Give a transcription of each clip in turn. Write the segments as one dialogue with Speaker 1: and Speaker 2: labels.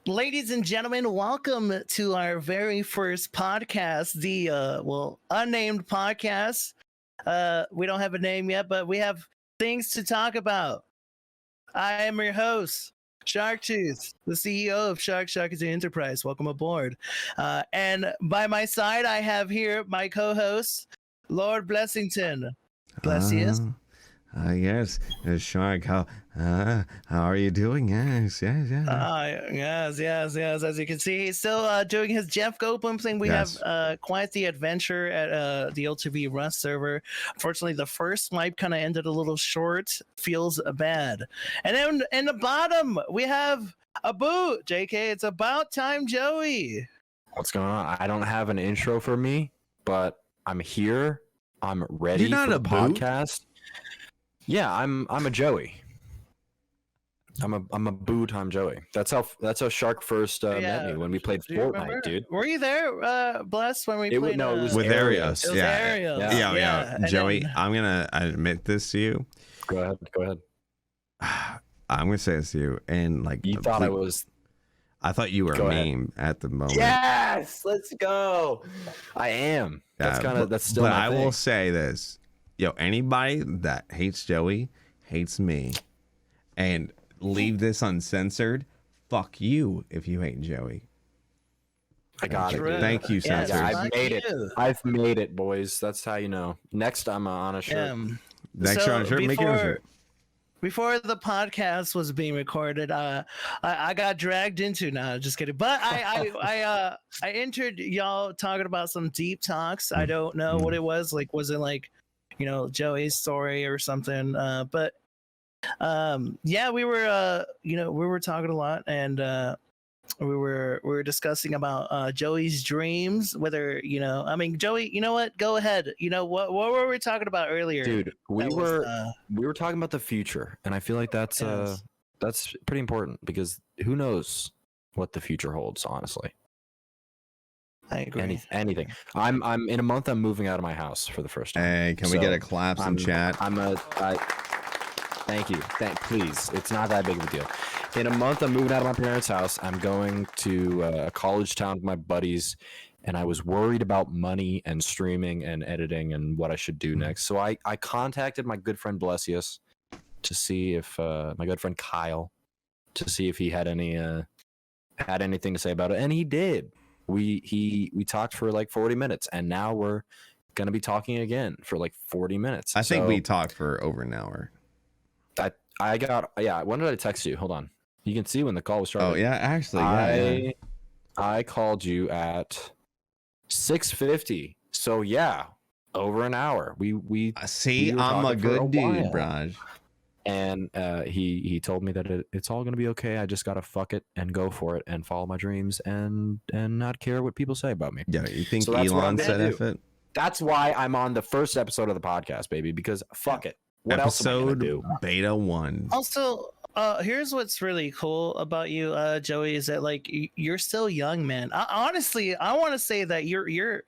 Speaker 1: Ladies and gentlemen, welcome to our very first podcast, the unnamed podcast. We don't have a name yet, but we have things to talk about. I am your host, Sharkktooth, the CEO of Sharkttooth Enterprise. Welcome aboard. And by my side, I have here my co-host, Lord Blessington. Blessious.
Speaker 2: Yes, Shark. How are you doing? Yes.
Speaker 1: Yes. As you can see, he's still doing his Jeff Goldblum thing. We have quite the adventure at the LTV Rust server. Unfortunately, the first swipe kind of ended a little short. Feels bad. And then in the bottom, we have a boot. JK, it's about time, Joey.
Speaker 3: What's going on? I don't have an intro for me, but I'm here. I'm ready for the podcast. Yeah, I'm a Joey. I'm a boot. I'm Joey. That's how Shark first met me when we played Fortnite, dude.
Speaker 1: Were you there, Bless, when we played?
Speaker 3: No, it was
Speaker 2: with Arios.
Speaker 1: It was Arios.
Speaker 2: Yeah. Joey, I'm gonna admit this to you.
Speaker 3: Go ahead.
Speaker 2: I'm gonna say this to you, and like
Speaker 3: you thought I was.
Speaker 2: I thought you were a meme at the moment.
Speaker 3: Yes, let's go. I am. That's still.
Speaker 2: But
Speaker 3: my
Speaker 2: I
Speaker 3: thing.
Speaker 2: will say this. Yo, anybody that hates Joey hates me, and leave this uncensored. Fuck you if you hate Joey.
Speaker 3: I got it. Dude.
Speaker 2: Thank you, censors.
Speaker 3: I've made it. I've made it, boys. That's how you know. Next, I'm on a shirt.
Speaker 2: Next, on a shirt. Make it a shirt.
Speaker 1: Before the podcast was being recorded, I got dragged into. No, just kidding. But I entered y'all talking about some deep talks. I don't know what it was. Like, was it like, Joey's story or something? But we were talking a lot, and we were discussing about Joey's dreams. Whether Joey, you know what? Go ahead. What were we talking about earlier,
Speaker 3: dude? We were talking about the future, and I feel like that's pretty important because who knows what the future holds, honestly.
Speaker 1: I agree.
Speaker 3: Anything. I'm in a month. I'm moving out of my house for the first time.
Speaker 2: Hey, can we get a claps in chat?
Speaker 3: Thank you. Please. It's not that big of a deal. In a month, I'm moving out of my parents' house. I'm going to a college town with my buddies, and I was worried about money and streaming and editing and what I should do next. So I contacted my good friend Blessious to see if my good friend Kyle to see if he had anything to say about it, and he did. We talked for like 40 minutes, and now we're gonna be talking again for like 40 minutes.
Speaker 2: I think we talked for over an hour.
Speaker 3: I got when did I text you? Hold on. You can see when the call was started.
Speaker 2: Oh yeah, actually,
Speaker 3: I called you at 6:50. So yeah, over an hour. We
Speaker 2: see. I'm a good dude, Braj.
Speaker 3: And he told me that it's all gonna be okay. I just gotta fuck it and go for it and follow my dreams and not care what people say about me.
Speaker 2: Yeah, you think Elon said it?
Speaker 3: That's why I'm on the first episode of the podcast, baby. Because fuck it. What else am I gonna do?
Speaker 2: Beta 1.
Speaker 1: Also, here's what's really cool about you, Joey, is that like you're still young, man. Honestly, I want to say that you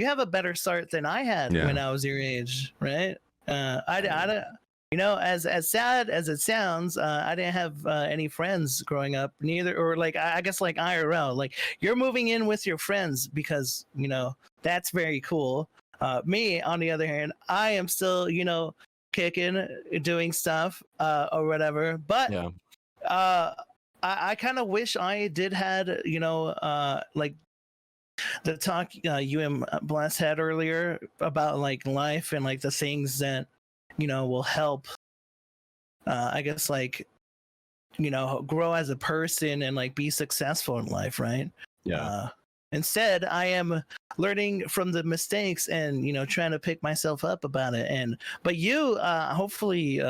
Speaker 1: have a better start than I had when I was your age, right? I don't. As sad as it sounds, I didn't have any friends growing up, neither, or like I guess like IRL. Like you're moving in with your friends because that's very cool. Me, on the other hand, I am still kicking, doing stuff or whatever. But I kind of wish I did had like the talk you and Bless had earlier about like life and like the things that will help I guess like grow as a person and like be successful in life, right? Instead I am learning from the mistakes and trying to pick myself up about it. But you hopefully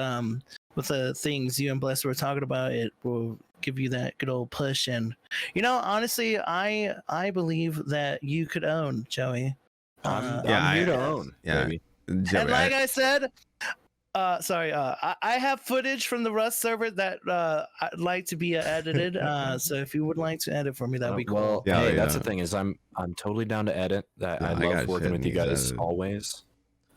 Speaker 1: with the things you and Bless were talking about, it will give you that good old push. And honestly, I believe that you could own, Joey.
Speaker 3: I'm here to own, baby.
Speaker 2: Joey,
Speaker 1: and like I said, I have footage from the Rust server that I'd like to be edited. So if you would like to edit for me, that'd be cool.
Speaker 3: Well, that's the thing is I'm totally down to edit. I love working with you guys always.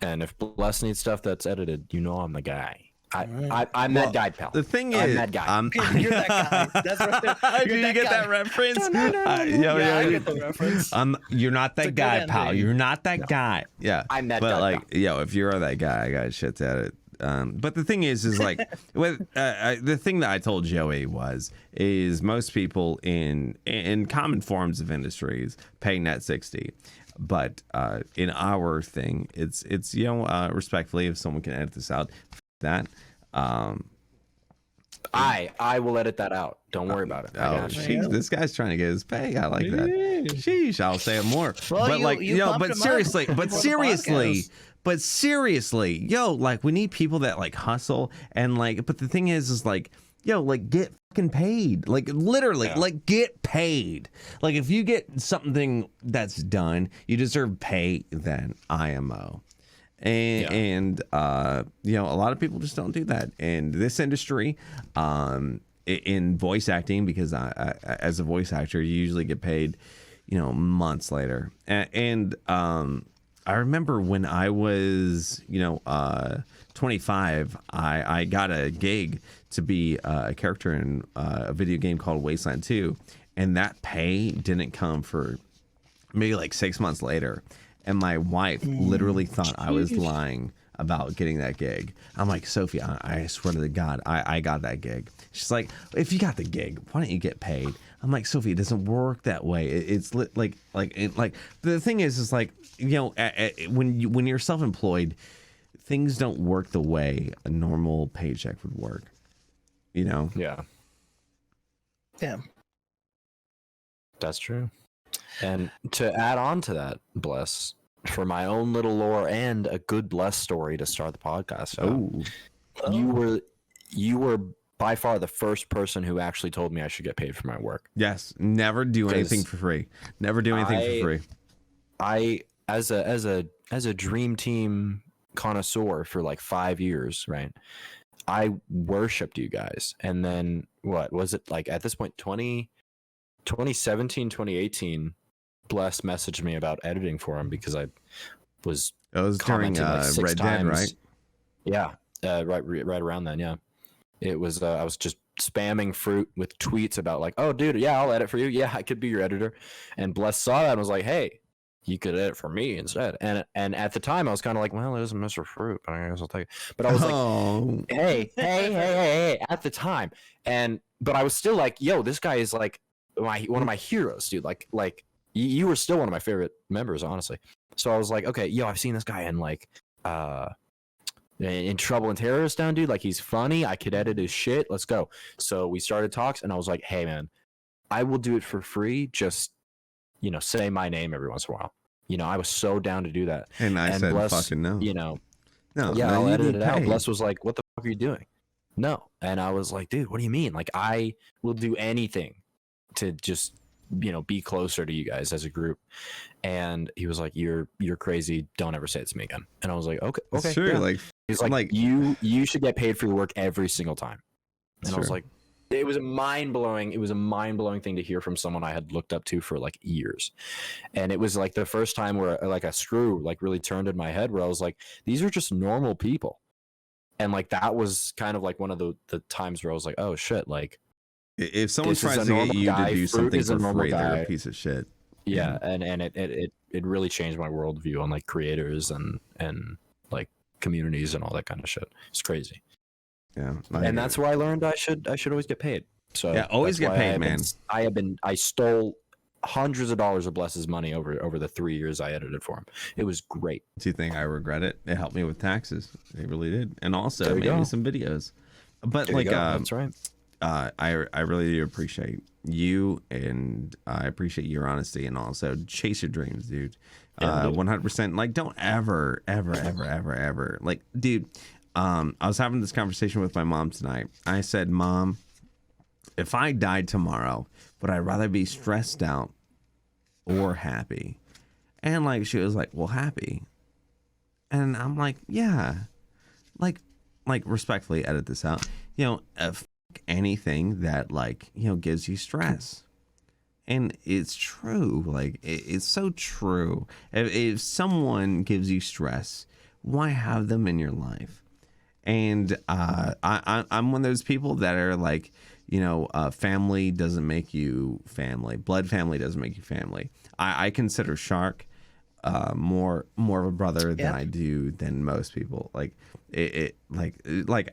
Speaker 3: And if Bless needs stuff that's edited, I'm the guy. I'm that guy, pal.
Speaker 2: The thing
Speaker 3: I'm
Speaker 2: is,
Speaker 3: that guy.
Speaker 1: You're that guy. That's right.
Speaker 2: Did you get that reference?
Speaker 1: I get the reference.
Speaker 2: You're not that guy, pal.
Speaker 1: ending.
Speaker 2: You're not that guy. Yeah,
Speaker 3: I'm that
Speaker 2: but
Speaker 3: guy,
Speaker 2: like, if you're that guy, I got shit at it. But the thing is like, the thing that I told Joey is most people in common forms of industries pay net 60. But in our thing, it's respectfully, if someone can edit this out, that
Speaker 3: I will edit that out. Don't worry about it.
Speaker 2: Oh, this guy's trying to get his pay. I like that. Sheesh, I'll say it more.
Speaker 1: Well,
Speaker 2: but like, but seriously, like we need people that like hustle and like. But the thing is like, like get fucking paid. Like literally, like get paid. Like if you get something that's done, you deserve pay then IMO. And a lot of people just don't do that. And this industry, in voice acting, because I as a voice actor, you usually get paid, months later. And I remember when I was, 25, I got a gig to be a character in a video game called Wasteland 2, and that pay didn't come for maybe like 6 months later. And my wife literally thought I was lying about getting that gig. I'm like, Sophie, I swear to God, I got that gig. She's like, if you got the gig, why don't you get paid? I'm like, Sophie, it doesn't work that way. It's like the thing is like, when you're self-employed, things don't work the way a normal paycheck would work. Yeah.
Speaker 1: Yeah.
Speaker 3: That's true. And to add on to that, Bless, for my own little lore and a good Bless story to start the podcast. You were by far the first person who actually told me I should get paid for my work.
Speaker 2: Yes, never do anything for free. Never do anything for free.
Speaker 3: I as a dream team connoisseur for like 5 years, right? I worshipped you guys. And then what was it like at this point 2017, 2018, Bless messaged me about editing for him because I was
Speaker 2: during
Speaker 3: like 6
Speaker 2: Red
Speaker 3: times.
Speaker 2: Dead, right?
Speaker 3: Yeah, right around then. Yeah, it was. I was just spamming Fruit with tweets about like, "Oh, dude, yeah, I'll edit for you. Yeah, I could be your editor." And Bless saw that and was like, "Hey, you could edit for me instead." And at the time, I was kind of like, "Well, it is Mr. Fruit, but I guess I'll take it." But I was like, "Hey!" At the time, but I was still like, "Yo, this guy is like one of my heroes, dude. Like." You were still one of my favorite members, honestly. So I was like, okay, I've seen this guy in like in Trouble in Terrorist Town, dude. Like he's funny. I could edit his shit. Let's go. So we started talks, and I was like, hey man, I will do it for free. Just say my name every once in a while. I was so down to do that.
Speaker 2: And I said, Bless, fucking no.
Speaker 3: I'll edit it out. Bless was like, what the fuck are you doing? No. And I was like, dude, what do you mean? Like I will do anything to just be closer to you guys as a group. And he was like, you're crazy, don't ever say it to me again. And I was like, okay
Speaker 2: sure.
Speaker 3: Yeah.
Speaker 2: Like
Speaker 3: he's like you should get paid for your work every single time. And sure. I was like, it was a mind-blowing thing to hear from someone I had looked up to for like years. And it was like the first time where like a screw like really turned in my head, where I was like, these are just normal people. And like that was kind of like one of the times where I was like, oh shit, like
Speaker 2: if someone tries to get you to do something for free, they're a piece of shit.
Speaker 3: Yeah, and it really changed my worldview on like creators and like communities and all that kind of shit. It's crazy.
Speaker 2: Yeah,
Speaker 3: and that's why I learned I should always get paid. So
Speaker 2: yeah, always get paid, man.
Speaker 3: I stole hundreds of dollars of Bless's money over the 3 years I edited for him. It was great.
Speaker 2: Do you think I regret it? It helped me with taxes. It really did, and also made me some videos. But like,
Speaker 3: that's right.
Speaker 2: I really do appreciate you, and I appreciate your honesty, and also chase your dreams, dude. 100%. Like, don't ever like, dude. I was having this conversation with my mom tonight. I said, Mom, if I died tomorrow, would I rather be stressed out or happy? And like, she was like, well, happy. And I'm like, yeah, like respectfully edit this out. Anything that like gives you stress. And it's true. Like it's so true. If someone gives you stress, why have them in your life? And I'm one of those people that are like, family doesn't make you family. Blood family doesn't make you family. I consider Shark more of a brother than I do than most people. Like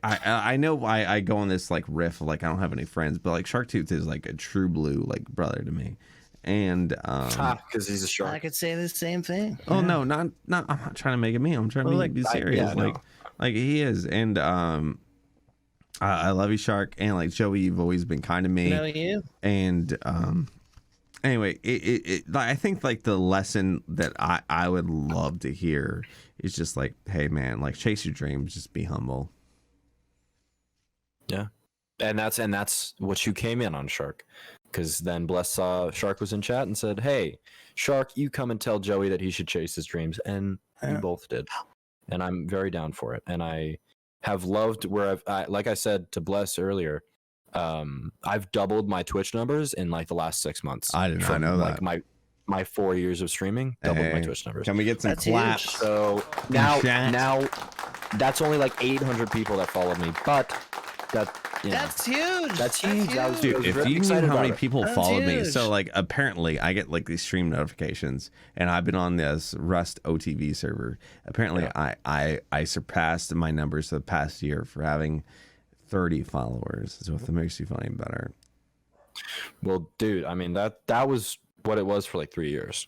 Speaker 2: I know I go on this like riff of like I don't have any friends, but like Sharkktooth is like a true blue like brother to me. And
Speaker 3: because he's a shark.
Speaker 1: I could say the same thing.
Speaker 2: Oh no, not I'm not trying to make it me. I'm trying to be serious. Like he is. And I love you, Shark. And like Joey, you've always been kind to me.
Speaker 1: Know you.
Speaker 2: And anyway, I think like the lesson that I would love to hear is just like, hey man, like chase your dreams, just be humble.
Speaker 3: Yeah. And that's what you came in on, Shark. Because then Bless saw Shark was in chat and said, hey, Shark, you come and tell Joey that he should chase his dreams. And you both did. And I'm very down for it. And I have loved where like I said to Bless earlier, I've doubled my Twitch numbers in like the last 6 months.
Speaker 2: I did not know that.
Speaker 3: Like my 4 years of streaming, doubled my Twitch numbers.
Speaker 2: Can we get some claps?
Speaker 1: Huge.
Speaker 3: So now that's only like 800 people that followed me, but
Speaker 1: that's huge.
Speaker 3: That's huge.
Speaker 2: Dude, if you knew how many people followed me,
Speaker 1: huge.
Speaker 2: so like apparently I get like these stream notifications, and I've been on this Rust OTV server. Apparently, I surpassed my numbers for the past year for having 30 followers. So if that makes you feel any better.
Speaker 3: Well, dude, I mean that was what it was for like 3 years.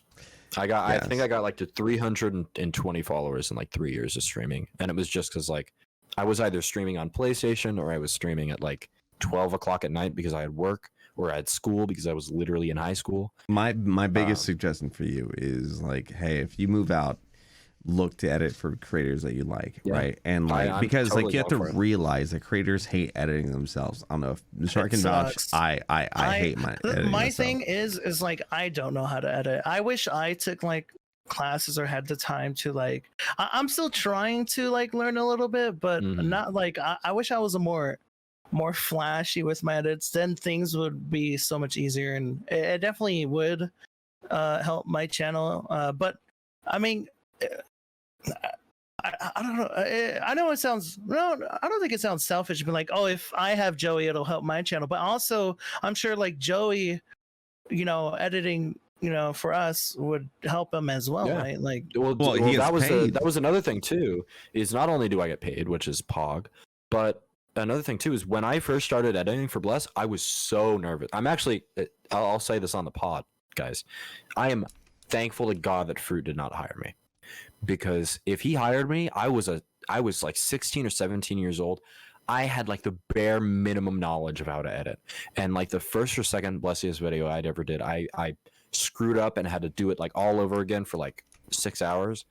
Speaker 3: I think I got like to 320 followers in like 3 years of streaming, and it was just because like I was either streaming on PlayStation or I was streaming at like 12 o'clock at night because I had work, or I had school because I was literally in high school.
Speaker 2: My biggest suggestion for you is like, hey, if you move out, look to edit for creators that you like, right? And like because totally like you have to realize that creators hate editing themselves. I don't know if Shark can vouch. I hate my editing
Speaker 1: my
Speaker 2: myself.
Speaker 1: thing is like I don't know how to edit. I wish I took like classes or had the time to like I'm still trying to like learn a little bit, but not like I wish I was a more flashy with my edits. Then things would be so much easier, and it definitely would help my channel. But I mean, I don't know. I know it sounds no. I don't think it sounds selfish. But like, oh, if I have Joey, it'll help my channel. But also, I'm sure like Joey, editing, for us would help him as well, right? Like,
Speaker 3: well that was another thing too. Is not only do I get paid, which is Pog, but another thing too is when I first started editing for Bless, I was so nervous. I'm actually, I'll say this on the pod, guys. I am thankful to God that Fruit did not hire me. Because if he hired me, I was like 16 or 17 years old. I had like the bare minimum knowledge of how to edit. And like the first or second Blessious video I'd ever did, I screwed up and had to do it like all over again for like 6 hours.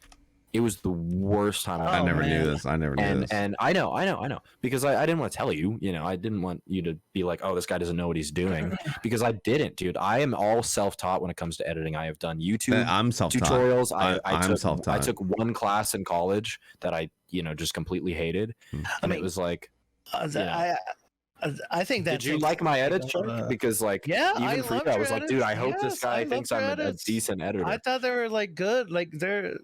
Speaker 3: It was the worst time.
Speaker 2: I never knew this.
Speaker 3: And I know. Because I didn't want to tell you, I didn't want you to be like, oh, this guy doesn't know what he's doing. Because I didn't, dude. I am all self-taught when it comes to editing. I have done YouTube tutorials. I took one class in college that I, just completely hated. And it was like,
Speaker 1: I think that.
Speaker 3: Did you like my edits, Chuck? Because like, even for you, I was like, dude, I hope this guy thinks I'm a decent editor.
Speaker 1: I thought they were like good. Like they're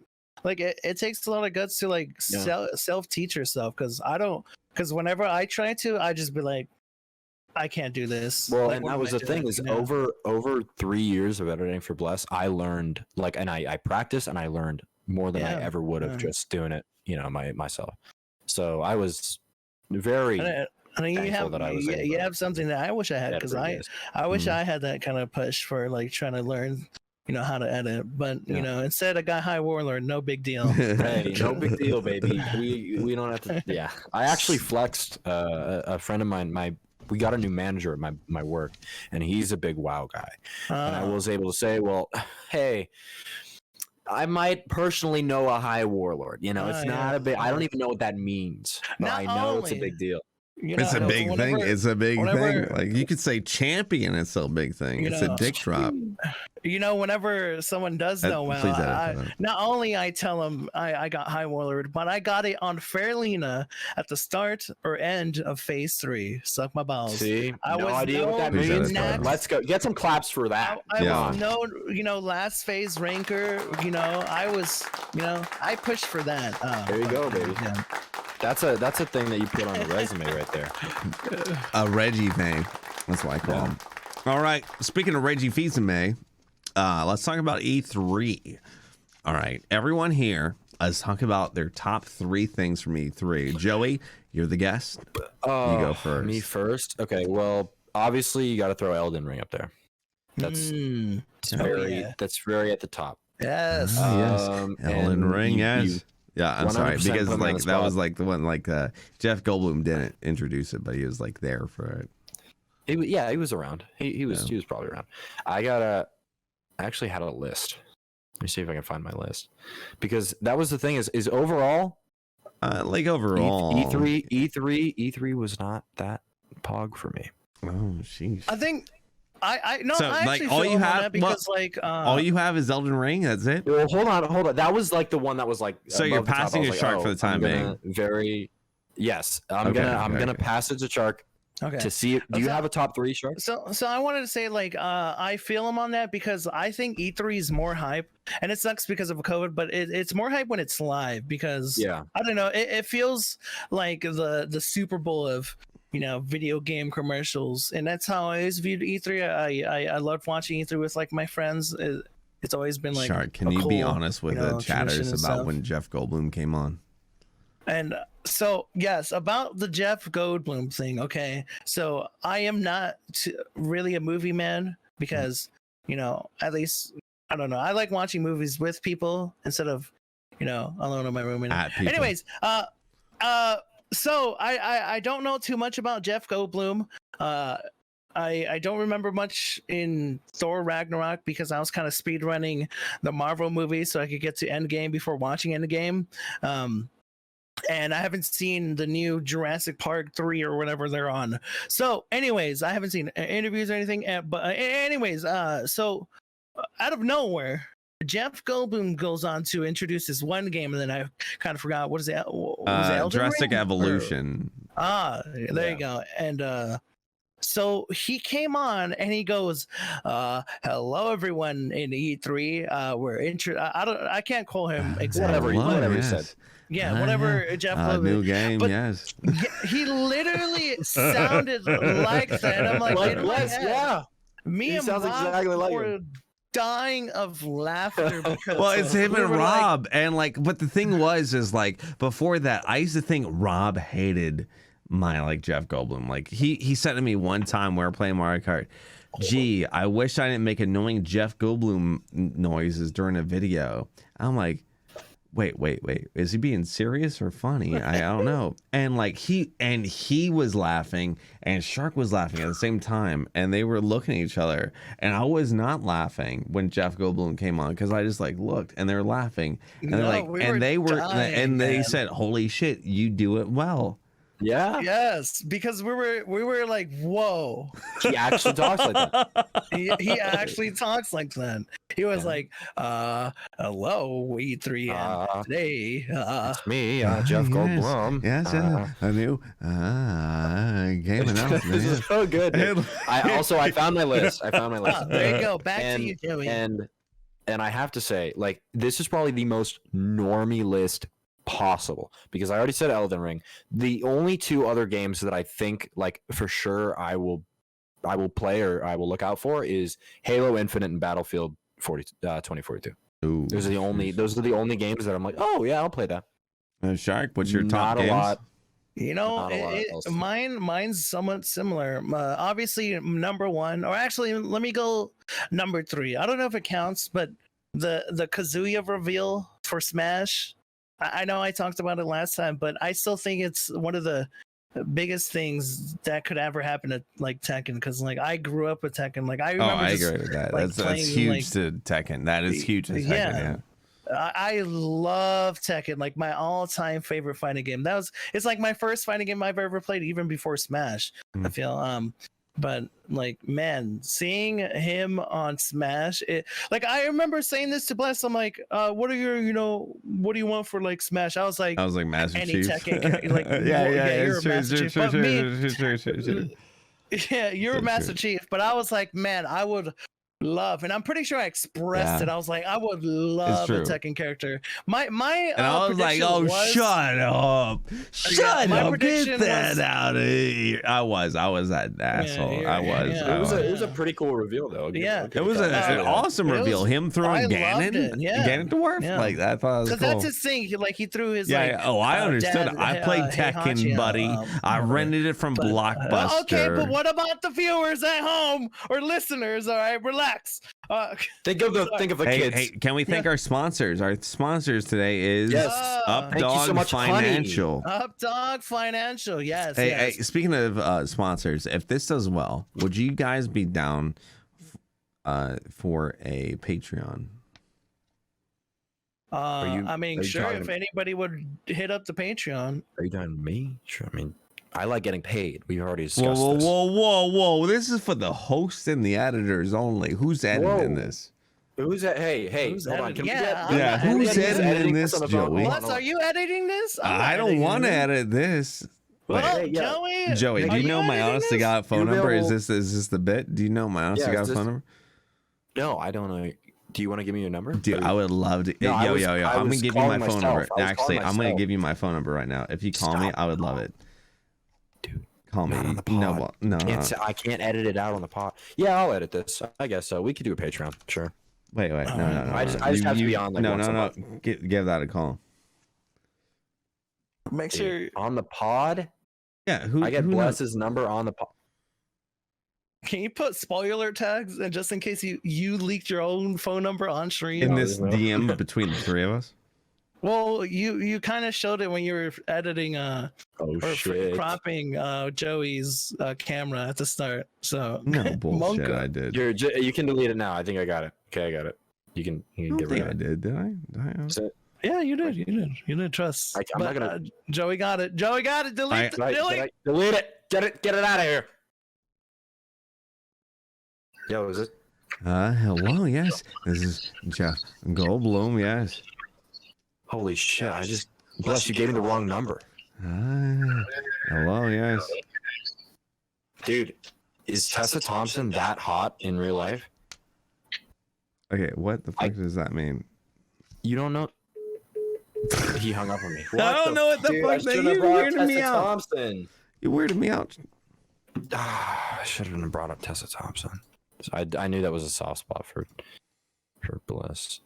Speaker 1: like it takes a lot of guts to like self-teach yourself, because whenever I try to, I just be like, I can't do this.
Speaker 3: Well,
Speaker 1: like,
Speaker 3: and that was the thing is over 3 years of editing for Bless, I learned and I practiced and I learned more than I ever would have just doing it, myself. So I was very thankful that I was able
Speaker 1: you have something that I wish I had, because I wish I had that kind of push for like trying to learn how to edit, but instead I got High Warlord. No big deal.
Speaker 3: Hey, no big deal, baby. We don't have to. Yeah, I actually flexed a friend of mine. We got a new manager at my work, and he's a big WoW guy. And I was able to say, well, hey, I might personally know a High Warlord. It's not a big. I don't even know what that means, but I know it's a big deal.
Speaker 2: It's a big thing. It's a big thing. Like you could say champion, it's still a big thing. It's a dick drop.
Speaker 1: Whenever someone does know well, not only I tell them I got High Warlord, but I got it on Fairlina at the start or end of Phase 3. Suck my balls.
Speaker 3: See, no idea what that means. Let's go get some claps for that.
Speaker 1: I was last phase ranker. I was, I pushed for that.
Speaker 3: There you go, baby. That's a thing that you put on a resume right there.
Speaker 2: A Reggie thing. That's what I call him. All right. Speaking of Reggie Fils-Aimé, let's talk about E3. All right. Everyone here, let's talk about their top 3 things from E3. Joey, you're the guest. You go first.
Speaker 3: Me first? Okay. Well, obviously, you got to throw Elden Ring up there. That's very at the top.
Speaker 1: Yes.
Speaker 2: Yes. Elden Ring, yes. Yeah, I'm sorry, because like that was like the one Jeff Goldblum didn't introduce it, but he was like there for it.
Speaker 3: He was around. He was probably around. I actually had a list. Let me see if I can find my list, because that was the thing is overall,
Speaker 2: overall,
Speaker 3: E3 was not that pog for me.
Speaker 2: Oh, sheesh.
Speaker 1: I think I no.
Speaker 2: So
Speaker 1: I
Speaker 2: like
Speaker 1: actually
Speaker 2: all
Speaker 1: feel
Speaker 2: you
Speaker 1: him on
Speaker 2: have,
Speaker 1: that because like
Speaker 2: all you have is Elden Ring. That's it.
Speaker 3: Well, hold on. That was like the one that was like.
Speaker 2: So you're passing a Shark for the time being.
Speaker 3: Yes, I'm gonna pass it to Shark.
Speaker 1: Okay.
Speaker 3: To see it. Do you have a top 3, Shark?
Speaker 1: So I wanted to say like I feel him on that because I think E3 is more hype, and it sucks because of COVID, but it's more hype when it's live because I don't know, it feels like the Super Bowl of video game commercials, and that's how I always viewed E3. I loved watching E3 with like my friends. It's always been like
Speaker 2: Shark. Can you be honest with the chatters about when Jeff Goldblum came on?
Speaker 1: And so, yes, about the Jeff Goldblum thing. Okay. So I am not really a movie man because, at least, I don't know. I like watching movies with people instead of, alone in my room. Anyways, so I don't know too much about Jeff Goldblum. I don't remember much in Thor Ragnarok because I was kind of speed running the Marvel movie so I could get to Endgame before watching Endgame. And I haven't seen the new Jurassic Park 3 or whatever they're on. So anyways, I haven't seen interviews or anything. But anyways, so out of nowhere, Jeff Goldblum goes on to introduce this one game, and then I kind of forgot. What is it?
Speaker 2: Jurassic Evolution.
Speaker 1: There you go. And so he came on and he goes, hello everyone in E3. I can't call him exactly
Speaker 3: whatever he said.
Speaker 1: Yeah, whatever Jeff Goldblum.
Speaker 2: New game,
Speaker 1: but
Speaker 2: yes.
Speaker 1: He literally sounded like that. I'm like, me and Rob
Speaker 3: exactly like
Speaker 1: were dying of laughter because
Speaker 2: well, it's him and Rob, and but the thing is like before that, I used to think Rob hated my Jeff Goldblum. Like he said to me one time we were playing Mario Kart, gee, I wish I didn't make annoying Jeff Goldblum noises during a video. I'm like, wait, is he being serious or funny? I don't know. And he was laughing and Shark was laughing at the same time, and they were looking at each other, and I was not laughing when Jeff Goldblum came on because I just looked and they were laughing, and they said, holy shit, you do it well.
Speaker 3: Yeah.
Speaker 1: Yes, because we were like, whoa.
Speaker 3: He actually talks like that.
Speaker 1: He actually talks like that. He was like, hello, E3 today.
Speaker 3: It's me, Jeff Goldblum.
Speaker 2: Yes, a new game announcement.
Speaker 3: This is so good. I found my list.
Speaker 1: There you go. Back to you, Joey.
Speaker 3: And I have to say, this is probably the most normie list possible, because I already said Elden Ring. The only 2 other games that I think for sure I will play or I will look out for is Halo Infinite and Battlefield 2042.
Speaker 2: Ooh,
Speaker 3: those are the only games that I'm like, oh yeah, I'll play that.
Speaker 2: Shark, what's your top games?
Speaker 3: Not a lot.
Speaker 1: Mine's somewhat similar. Obviously number 1, or actually let me go number 3. I don't know if it counts, but the Kazuya reveal for Smash. I know I talked about it last time, but I still think it's one of the biggest things that could ever happen to Tekken, because I grew up with Tekken. I remember.
Speaker 2: I agree with that. That's huge to Tekken. That is huge to Tekken. Yeah.
Speaker 1: I love Tekken. My all-time favorite fighting game. It's my first fighting game I've ever played, even before Smash. I feel but man, seeing him on Smash, I remember saying this to Bless. I'm like, what are your, what do you want for Smash? I was like
Speaker 2: Master
Speaker 1: any
Speaker 2: Chief.
Speaker 1: Tekken, you're a Master Chief. But me, yeah, you're a Master Chief. But I was like, man, I would love, and I'm pretty sure I expressed it. I was like, I would love a Tekken character. My
Speaker 2: and I was like, oh, shut up, shut up, get that out of here. I was that asshole.
Speaker 3: It was a pretty cool reveal though.
Speaker 2: It was an awesome reveal. Him throwing Ganondorf, like I thought it was cool.
Speaker 1: That's his thing. He threw his
Speaker 2: Oh, I understood. I played Tekken, buddy. I rented it from Blockbuster.
Speaker 1: Okay, but what about the viewers at home or listeners? All right, relax.
Speaker 3: Think of the kids.
Speaker 2: Hey, can we thank our sponsors? Our sponsors today is Updog
Speaker 3: so much,
Speaker 2: Financial.
Speaker 1: Updog Financial, yes.
Speaker 2: Hey, speaking of sponsors, if this does well, would you guys be down for a Patreon?
Speaker 1: I mean, sure. If anybody would hit up the Patreon.
Speaker 3: Are you talking to me? Sure. I mean, I like getting paid. We've already discussed this.
Speaker 2: Whoa. This is for the hosts and the editors only. Who's editing this?
Speaker 3: Who's that? Hey,
Speaker 1: who's
Speaker 3: hold on.
Speaker 2: Who's editing this, Joey?
Speaker 1: Are you editing this?
Speaker 2: I don't want to edit this.
Speaker 1: Well,
Speaker 2: Joey, do you know my honest to God phone number? Is this the bit? Do you know my honest to God phone number?
Speaker 3: No, I don't know. Do you want to give me your number?
Speaker 2: Dude, I would love to.
Speaker 3: No,
Speaker 2: yo. I'm going to give you my phone number. Actually, I'm going to give you my phone number right now. If you call me, I would love it.
Speaker 3: Dude,
Speaker 2: call me.
Speaker 3: On the pod.
Speaker 2: No.
Speaker 3: I can't edit it out on the pod. Yeah, I'll edit this. I guess so. We could do a Patreon. Sure.
Speaker 2: Wait. No.
Speaker 3: I just have to be on. Like,
Speaker 2: no. Give that a call.
Speaker 1: Make sure
Speaker 3: on the pod.
Speaker 2: Yeah.
Speaker 3: I get Bless's number on the pod.
Speaker 1: Can you put spoiler tags and just in case you leaked your own phone number on stream
Speaker 2: in this DM between the three of us?
Speaker 1: Well, you kind of showed it when you were editing cropping Joey's camera at the start. So
Speaker 2: no bullshit, I did.
Speaker 3: You can delete it now. I think I got it. Okay, I got it. You can get rid of it.
Speaker 2: Did I?
Speaker 1: Yeah, you did. You did. Trust.
Speaker 3: I'm not gonna.
Speaker 1: Joey got it. Delete it.
Speaker 3: Delete it. Get it out of here. Yo, is it?
Speaker 2: Hello, yes. This is Jeff Goldblum, yes.
Speaker 3: Holy shit, Bless, you gave me the wrong number.
Speaker 2: Hello, yes.
Speaker 3: Dude, is Tessa Thompson that hot in real life?
Speaker 2: Okay, what the fuck does that mean?
Speaker 3: You don't know? He hung up on me.
Speaker 2: I don't know what the fuck that you weirded me out. Thompson. You weirded me out.
Speaker 3: I should have brought up Tessa Thompson. So I knew that was a soft spot for Bliss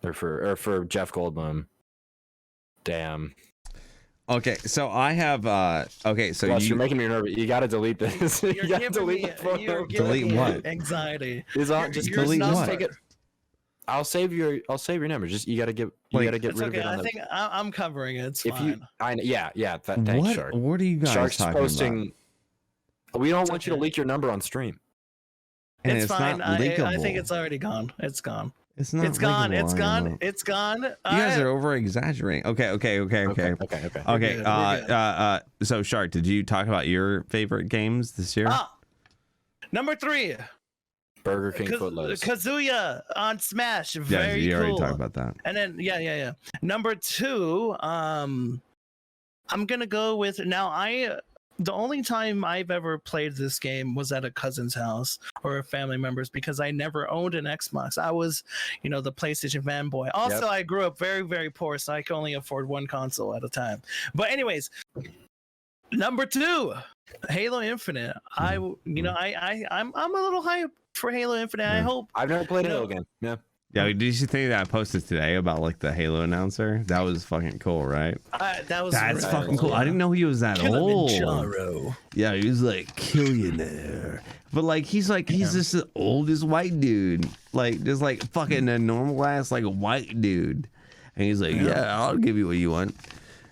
Speaker 3: or for Jeff Goldblum. Damn.
Speaker 2: Okay, so I have so
Speaker 3: Plus, you're making me nervous. You gotta delete this. You gotta delete the photo.
Speaker 2: Delete what?
Speaker 1: Anxiety.
Speaker 3: Just delete what? Take it. I'll save your number. Just you gotta get rid of it.
Speaker 1: I think I'm covering it. It's fine.
Speaker 3: Thanks, Shark.
Speaker 2: What are you guys
Speaker 3: Shark's
Speaker 2: talking
Speaker 3: posting about? We don't want you to leak your number on stream.
Speaker 2: And
Speaker 1: it's fine.
Speaker 2: Not leakable.
Speaker 1: I think it's already gone. It's gone.
Speaker 2: It's not.
Speaker 1: It's gone. It's gone. It's gone.
Speaker 2: You guys are over exaggerating. Okay. So Shark, did you talk about your favorite games this year?
Speaker 1: Number 3.
Speaker 3: Burger King Footless.
Speaker 1: Kazuya on Smash. Very
Speaker 2: you
Speaker 1: cool.
Speaker 2: already talked about that.
Speaker 1: And then yeah. Number 2, I'm gonna go with the only time I've ever played this game was at a cousin's house or a family member's because I never owned an Xbox. I was, the PlayStation fanboy. Also, I grew up very, very poor, so I could only afford one console at a time. But anyways, number 2, Halo Infinite. I'm a little hyped for Halo Infinite. I hope.
Speaker 3: I've never played Halo again. Yeah.
Speaker 2: Yeah, did you see that I posted today about like the Halo announcer? That was fucking cool, right? That's fucking cool. I didn't know he was that old. Yeah, he was like Killionaire, but like he's just the oldest white dude, like just like fucking a normal ass like white dude, and he's like, yeah, I'll give you what you want,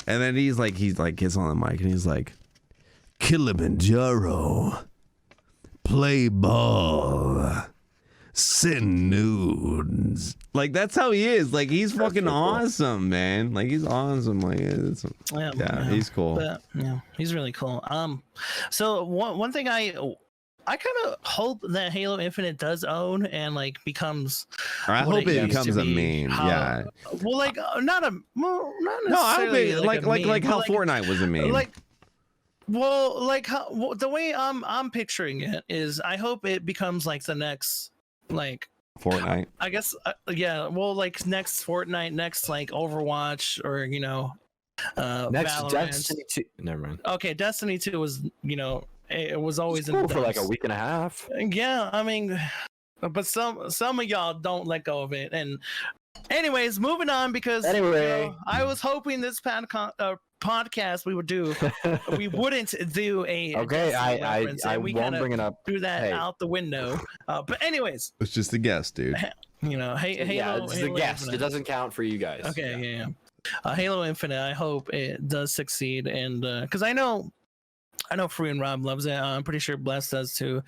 Speaker 2: and then he's like gets on the mic and he's like, Kilimanjaro, play ball. Send nudes. Like that's how he is. Like he's fucking awesome, man. Like he's awesome. Like he's cool.
Speaker 1: But, he's really cool. So one thing I kind of hope that Halo Infinite does own and like becomes.
Speaker 2: Or I hope it becomes a meme. Yeah.
Speaker 1: Well, like not necessarily.
Speaker 2: No, I hope like how Fortnite was a meme.
Speaker 1: The way I'm picturing it is, I hope it becomes like the next like
Speaker 2: Fortnite.
Speaker 1: I guess yeah. Well, like next Fortnite, next like Overwatch, or
Speaker 3: Next,
Speaker 1: Valorant.
Speaker 3: Destiny 2. Never mind.
Speaker 1: Okay, Destiny 2 was it was always
Speaker 3: Cool
Speaker 1: in the
Speaker 3: for like a
Speaker 1: dumps.
Speaker 3: week and a half.
Speaker 1: Yeah, I mean, but some of y'all don't let go of it. And anyways, moving on, because I was hoping this podcast we wouldn't do a
Speaker 3: Okay,
Speaker 1: Destiny
Speaker 3: I
Speaker 1: reference, and we
Speaker 3: won't bring it up.
Speaker 1: threw that
Speaker 3: Hey.
Speaker 1: out the window. But anyways,
Speaker 2: It's just a guess, dude.
Speaker 1: Halo,
Speaker 3: Yeah, it's the guess.
Speaker 1: Infinite.
Speaker 3: It doesn't count for you guys.
Speaker 1: Okay, yeah. Halo Infinite. I hope it does succeed, and because I know Free and Rob loves it. I'm pretty sure Bless does too.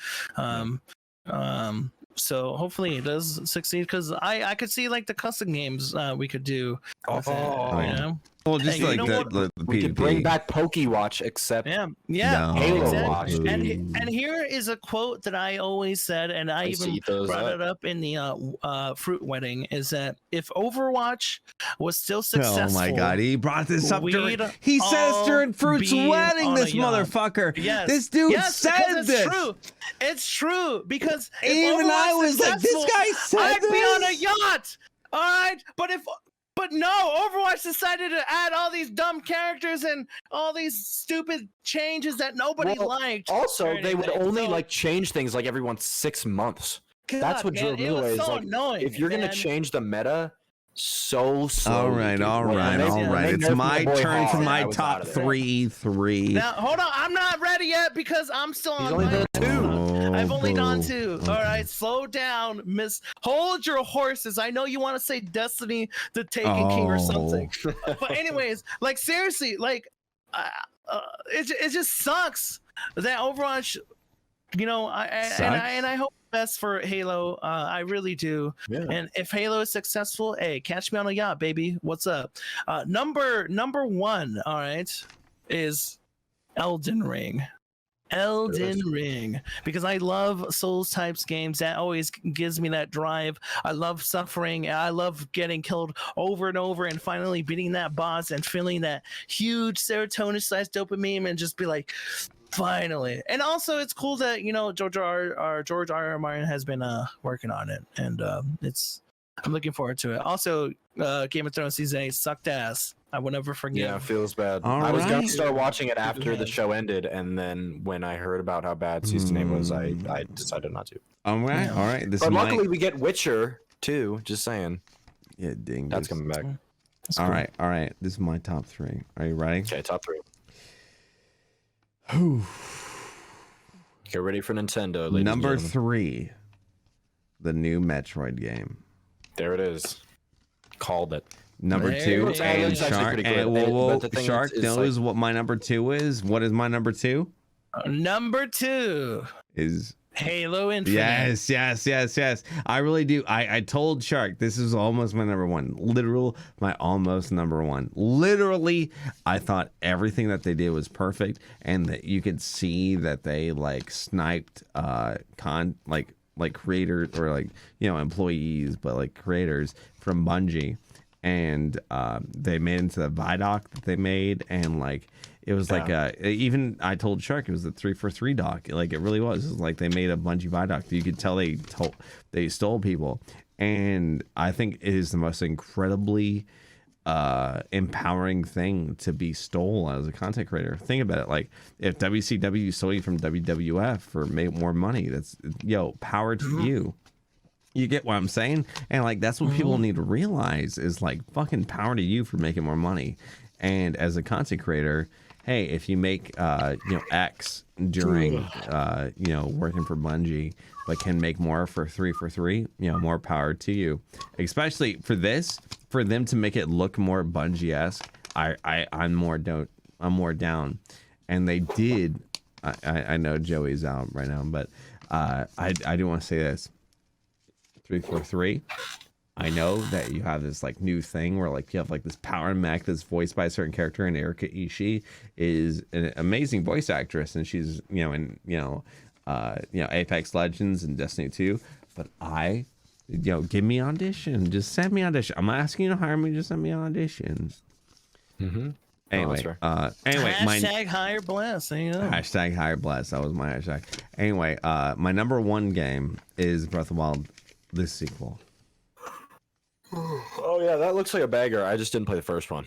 Speaker 1: So hopefully it does succeed, because I could see like the custom games we could do with it,
Speaker 2: yeah. Well, just
Speaker 1: Hey,
Speaker 2: like
Speaker 1: you know
Speaker 2: the
Speaker 3: We could
Speaker 2: PvP.
Speaker 3: bring back PokeWatch, except
Speaker 1: yeah
Speaker 2: No.
Speaker 3: Halo
Speaker 1: exactly.
Speaker 3: Watch.
Speaker 1: And here is a quote that I always said, and I even
Speaker 3: see those
Speaker 1: brought
Speaker 3: up.
Speaker 1: it up in the fruit wedding, is that if Overwatch was still successful,
Speaker 2: Oh my god, he brought this up during.
Speaker 1: we'd
Speaker 2: He says
Speaker 1: all
Speaker 2: during Fruit's
Speaker 1: be
Speaker 2: wedding,
Speaker 1: on a
Speaker 2: this
Speaker 1: yacht.
Speaker 2: motherfucker.
Speaker 1: Yes.
Speaker 2: This dude
Speaker 1: yes,
Speaker 2: said
Speaker 1: because
Speaker 2: this.
Speaker 1: it's true. It's true, because if
Speaker 2: Even I
Speaker 1: Overwatch
Speaker 2: was like, this
Speaker 1: successful,
Speaker 2: guy said
Speaker 1: I'd
Speaker 2: this.
Speaker 1: be on a yacht. All right, but no, Overwatch decided to add all these dumb characters and all these stupid changes that nobody
Speaker 3: Well,
Speaker 1: liked.
Speaker 3: also
Speaker 1: or
Speaker 3: they would
Speaker 1: anything.
Speaker 3: only
Speaker 1: So,
Speaker 3: like change things like every 6 months. That's what
Speaker 1: God,
Speaker 3: drove
Speaker 1: man,
Speaker 3: me
Speaker 1: it
Speaker 3: away.
Speaker 1: was
Speaker 3: Is
Speaker 1: so
Speaker 3: like,
Speaker 1: annoying.
Speaker 3: if you're gonna
Speaker 1: man.
Speaker 3: change the meta so slowly.
Speaker 2: All right,
Speaker 3: dude,
Speaker 2: all
Speaker 3: when
Speaker 2: right,
Speaker 3: they-
Speaker 2: all
Speaker 3: when
Speaker 2: right.
Speaker 3: they
Speaker 2: It's
Speaker 3: nerfed
Speaker 2: my
Speaker 3: boy
Speaker 2: turn for
Speaker 3: hard,
Speaker 2: my
Speaker 3: I was out
Speaker 2: top
Speaker 3: of there.
Speaker 2: three.
Speaker 1: Now, hold on, I'm not ready yet, because I'm still
Speaker 3: He's
Speaker 1: on
Speaker 3: only
Speaker 1: my
Speaker 3: done two.
Speaker 1: I've only done
Speaker 2: boo.
Speaker 1: 2.
Speaker 2: Okay.
Speaker 1: All right, slow down, Miss. Hold your horses. I know you want to say Destiny the Taken King or something, but anyways, like seriously, like it just sucks that Overwatch. And I hope the best for Halo. I really do.
Speaker 3: Yeah.
Speaker 1: And if Halo is successful, hey, catch me on a yacht, baby. What's up? Number 1, all right, is Elden Ring. Ring, because I love Souls types games. That always gives me that drive. I love suffering. I love getting killed over and over and finally beating that boss and feeling that huge serotonin slash dopamine and just be like, finally. And also it's cool that George R.R. Martin has been working on it, and I'm looking forward to it. Also, Game of Thrones season 8 sucked ass. I will never forget.
Speaker 3: Yeah, feels bad.
Speaker 2: All
Speaker 3: I was gonna
Speaker 2: right.
Speaker 3: start watching it after the
Speaker 1: bad.
Speaker 3: show ended, and then when I heard about how bad season 8 was, I decided not to.
Speaker 2: All right, all right. This
Speaker 3: But
Speaker 2: is
Speaker 3: luckily, we get Witcher too. Just saying,
Speaker 2: yeah, ding.
Speaker 3: that's coming back.
Speaker 1: That's
Speaker 2: All
Speaker 1: cool.
Speaker 2: right, all right. This is my top 3. Are you ready?
Speaker 3: Okay, top 3. Get ready for Nintendo. Ladies
Speaker 2: Number
Speaker 3: and gentlemen.
Speaker 2: 3, the new Metroid game.
Speaker 3: There it is. Called it.
Speaker 2: Number
Speaker 1: There
Speaker 2: 2,
Speaker 1: it
Speaker 2: and
Speaker 1: is.
Speaker 3: It's actually
Speaker 2: Shark.
Speaker 3: pretty
Speaker 2: And
Speaker 3: good.
Speaker 2: whoa,
Speaker 3: But the thing
Speaker 2: Shark
Speaker 3: is
Speaker 2: knows what my number 2 is. What is my number 2?
Speaker 1: Number 2,
Speaker 2: Is
Speaker 1: Halo Infinite.
Speaker 2: yes. I really do. I told Shark this is almost my number 1. My almost number 1. Literally, I thought everything that they did was perfect, and that you could see that they like sniped like creators or like employees, but like creators from Bungie, and they made into the Vidoc that they made, and like it was like even I told Shark it was a 343 doc. Like it really was. It was like they made a Bungie Vidoc. You could tell they stole people, and I think it is the most incredibly empowering thing to be stole as a content creator. Think about it. Like if WCW stole you from WWF for more money, that's power to you. You get what I'm saying? And like that's what people need to realize is like fucking power to you for making more money. And as a content creator, hey, if you make X during working for Bungie, but can make more for 343, more power to you. Especially for this, for them to make it look more Bungie-esque, I'm more down. And they did. I know Joey's out right now, but I do want to say this. 343. I know that you have this like new thing where like you have like this power mech that's voiced by a certain character, and Erika Ishii is an amazing voice actress, and she's Apex Legends and Destiny 2. But give me audition, just send me audition. I'm not asking you to hire me, just send me auditions.
Speaker 3: Mm-hmm.
Speaker 2: Anyway,
Speaker 1: Hashtag higher bless. There you go.
Speaker 2: Hashtag higher bless. That was my hashtag. Anyway, my number 1 game is Breath of the Wild this sequel.
Speaker 3: Oh yeah, that looks like a bagger. I just didn't play the first one.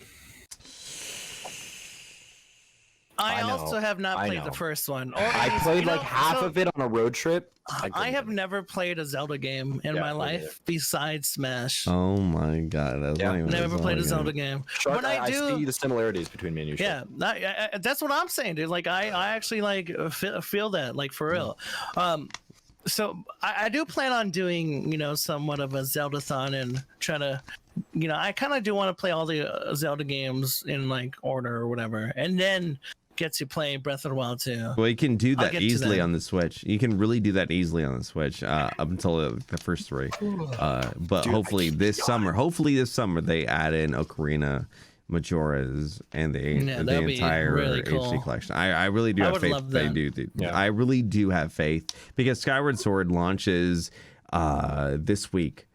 Speaker 1: I also have not played the first one. Or
Speaker 3: I played like half of it on a road trip.
Speaker 1: I have never played a Zelda game in my life besides Smash.
Speaker 2: Oh my god, that's not even
Speaker 1: never played a Zelda game.
Speaker 3: Shark, I see the similarities between me and you.
Speaker 1: Yeah, that's what I'm saying, dude. Like I actually like feel that, like, for real. So I do plan on doing, somewhat of a Zelda-thon and try to, I kind of do want to play all the Zelda games in like order or whatever, and then get to play Breath of the Wild too.
Speaker 2: Well, you can do that easily on the Switch. You can really do that easily on the Switch up until the first 3. But dude, hopefully this summer they add in Ocarina, Majora's, and the entire really cool HD collection. I really do have faith they do. I really do have faith because Skyward Sword launches this week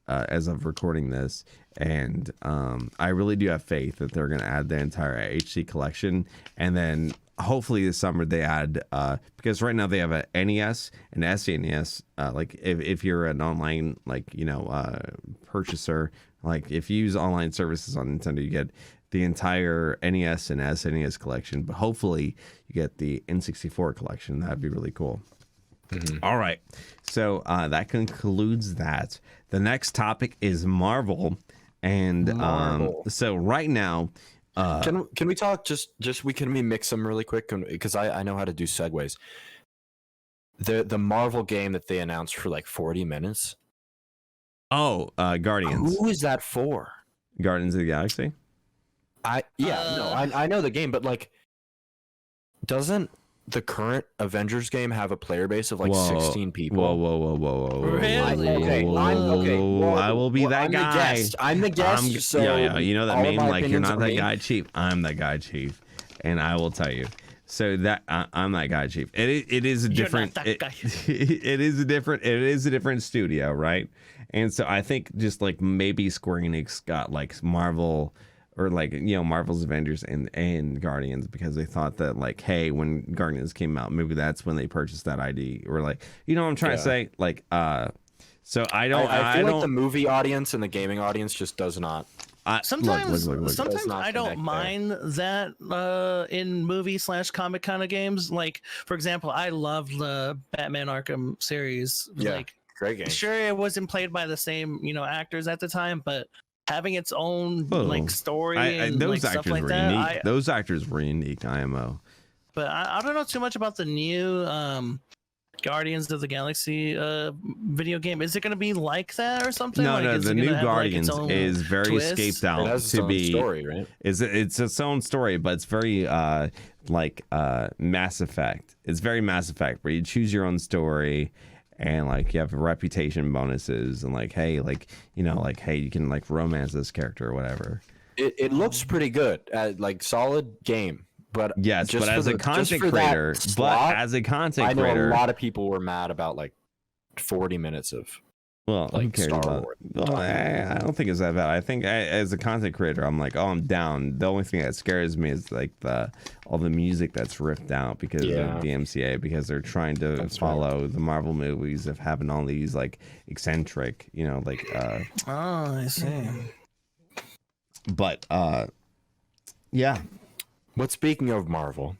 Speaker 2: as of recording this. And I really do have faith that they're going to add the entire HD collection. And then hopefully this summer they add, because right now they have an NES and SNES. Like if you're an online, purchaser, like if you use online services on Nintendo, you get the entire NES and SNES collection. But hopefully you get the N64 collection. That'd be really cool. Mm-hmm. All right. So that concludes that. The next topic is Marvel. And so right now,
Speaker 3: can we talk can we mix them really quick, because I know how to do segues. The Marvel game that they announced for like 40 minutes.
Speaker 2: Oh, Guardians.
Speaker 3: Who is that for?
Speaker 2: Guardians of the Galaxy.
Speaker 3: I know the game, but like, doesn't the current Avengers game have a player base of like 16 people?
Speaker 2: Whoa.
Speaker 1: Really?
Speaker 2: I will be that guy.
Speaker 3: I'm the guest. So
Speaker 2: you know that meme, like, you're not that guy, Chief. I'm that guy, Chief. And I will tell you. So that I'm that guy, Chief. It is a different. It is a different studio, right? And so I think just like maybe Square Enix got like Marvel, or like, Marvel's Avengers and Guardians, because they thought that, like, hey, when Guardians came out, maybe that's when they purchased that ID, or like, what I'm trying to say, like, so I feel
Speaker 3: like the movie audience and the gaming audience just does not.
Speaker 1: Sometimes I don't mind that in movie/comic kind of games. Like, for example, I love the Batman Arkham series.
Speaker 3: Yeah,
Speaker 1: like,
Speaker 3: great game.
Speaker 1: Sure, it wasn't played by the same actors at the time, but having its own like story and
Speaker 2: those
Speaker 1: like,
Speaker 2: actors
Speaker 1: stuff like
Speaker 2: were
Speaker 1: that.
Speaker 2: Unique. Those actors were unique, IMO.
Speaker 1: But I don't know too much about the new Guardians of the Galaxy video game. Is it going to be like that or something?
Speaker 2: No, the new Guardians is very
Speaker 1: twist?
Speaker 2: Scaped out
Speaker 3: it has
Speaker 2: to
Speaker 3: its
Speaker 2: be
Speaker 3: own story, right?
Speaker 2: It's its own story, but it's very Mass Effect. It's very Mass Effect, where you choose your own story. And like you have reputation bonuses, and like, hey, hey, you can like romance this character or whatever.
Speaker 3: It looks pretty good, like solid game. But
Speaker 2: yes, but as a content creator, I know a
Speaker 3: lot of people were mad about like 40 minutes of.
Speaker 2: Well,
Speaker 3: like
Speaker 2: who cares
Speaker 3: Star
Speaker 2: about?
Speaker 3: Wars.
Speaker 2: Well, I don't think it's that bad. I think as a content creator, I'm like, oh, I'm down. The only thing that scares me is like all the music that's ripped out because of the MCA, because they're trying to follow the Marvel movies of having all these like eccentric,
Speaker 1: oh, I see.
Speaker 2: But yeah.
Speaker 3: But speaking of Marvel,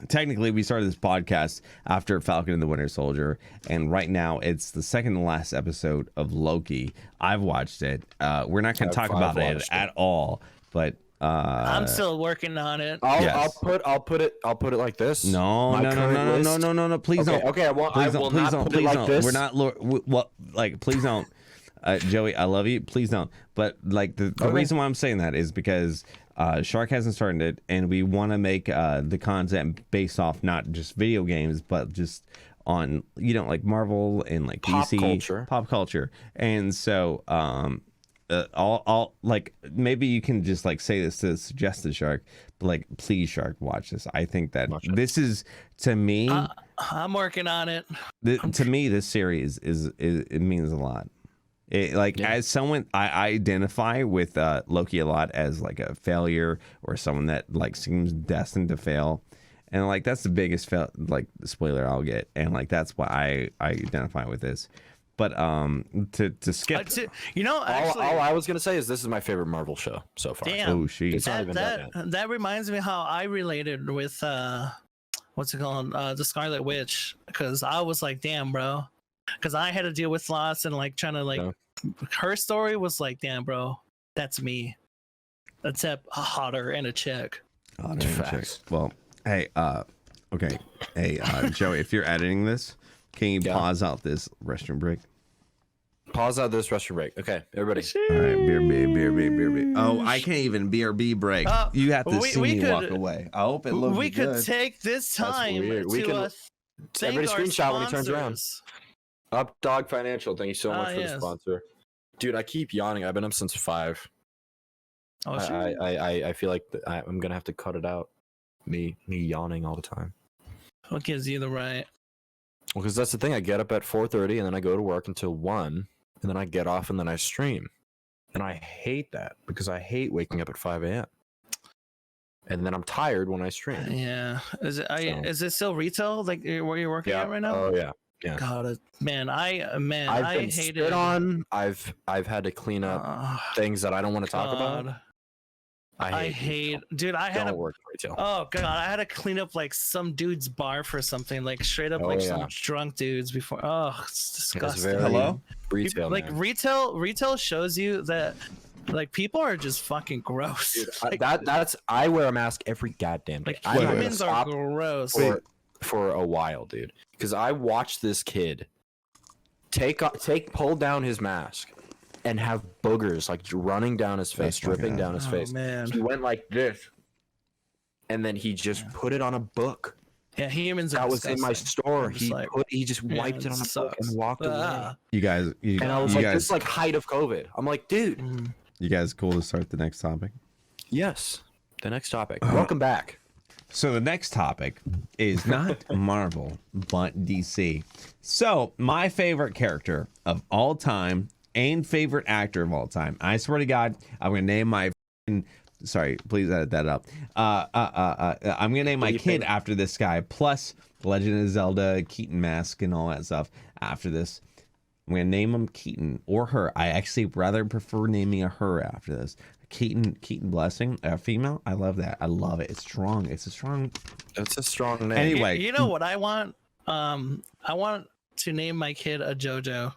Speaker 2: technically we started this podcast after Falcon and the Winter Soldier, and right now it's the second to last episode of Loki. I've watched it. We're not going to talk about it at all, but
Speaker 1: I'm still working on it.
Speaker 3: I'll put it like this.
Speaker 2: No, please don't.
Speaker 3: Okay, I will not put it like this.
Speaker 2: We're not please don't. Joey, I love you. Please don't. But like the reason why I'm saying that is because Shark hasn't started it, and we want to make the content based off not just video games, but just on like Marvel and like DC pop culture. And so I'll like, maybe you can just like say this to suggest to Shark, but like, please, Shark, watch this. I think that this is, to me,
Speaker 1: I'm working on it.
Speaker 2: To me, this series it means a lot. As someone, I identify with Loki a lot as like a failure, or someone that like seems destined to fail. And like that's the biggest spoiler I'll get, and like that's why I identify with this. But to skip,
Speaker 1: actually,
Speaker 3: all I was gonna say is this is my favorite Marvel show so far.
Speaker 1: Damn.
Speaker 2: Oh, sheesh.
Speaker 3: It's not even
Speaker 1: that reminds me how I related with what's it called, the Scarlet Witch, because I was like, damn, bro, because I had to deal with loss and like trying to like her story was like, damn, bro, that's me, except a hotter and a chick.
Speaker 2: Well, hey, okay, hey, Joey, if you're editing this, can you pause out this restroom break?
Speaker 3: Pause out this restroom break. Okay, everybody.
Speaker 2: All right, BRB. Oh, I can't even BRB break. You have to see me walk away. I hope it looks good.
Speaker 1: We could take this time to thank
Speaker 3: everybody
Speaker 1: our
Speaker 3: screenshot when he turns around.
Speaker 1: sponsors.
Speaker 3: Up Dog Financial. Thank you so much for
Speaker 1: yes.
Speaker 3: the sponsor. Dude, I keep yawning. I've been up since 5.
Speaker 1: Oh, sure.
Speaker 3: I feel like I'm gonna have to cut it out. Me yawning all the time.
Speaker 1: What gives you the right?
Speaker 3: Well, because that's the thing. I get up at 4:30 and then I go to work until 1, and then I get off and then I stream. And I hate that because I hate waking up at 5 a.m. And then I'm tired when I stream.
Speaker 1: Yeah. Is it still retail, like where you're working at right now?
Speaker 3: Oh yeah. Yeah.
Speaker 1: God, man, I
Speaker 3: been
Speaker 1: hate
Speaker 3: spit
Speaker 1: it.
Speaker 3: On. I've had to clean up things that I don't want to talk about. I hate,
Speaker 1: dude. I had to
Speaker 3: work retail.
Speaker 1: Oh god, I had to clean up like some dude's bar for something, like straight up some drunk dudes before. Oh, it's disgusting.
Speaker 3: It's
Speaker 2: Hello,
Speaker 3: retail.
Speaker 1: Like
Speaker 3: man.
Speaker 1: retail shows you that like people are just fucking gross.
Speaker 3: Dude,
Speaker 1: like,
Speaker 3: that's I wear a mask every goddamn day.
Speaker 1: Like humans are gross
Speaker 3: for a while, dude. Because I watched this kid pull down his mask and have boogers like running down his face, dripping down his face.
Speaker 1: Man.
Speaker 3: He went like this, and then he just put it on a book.
Speaker 1: Yeah, humans are
Speaker 3: that was
Speaker 1: disgusting.
Speaker 3: in my store. He just wiped it on a book and walked away.
Speaker 2: You guys,
Speaker 3: and I was like, this is like height of COVID. I'm like, dude.
Speaker 2: You guys cool to start the next topic?
Speaker 3: Yes. The next topic. Welcome back.
Speaker 2: So the next topic is not Marvel, but DC. So my favorite character of all time and favorite actor of all time. I swear to God, I'm gonna name my. Sorry, please edit that up. I'm gonna name my kid after this guy. Plus Legend of Zelda, Keaton mask, and all that stuff. After this, I'm gonna name him Keaton or her. I actually rather prefer naming a her after this. Keaton Blessing, a female. I love that. I love it. It's strong. It's a strong name. Anyway,
Speaker 1: you know what I want? I want to name my kid a JoJo.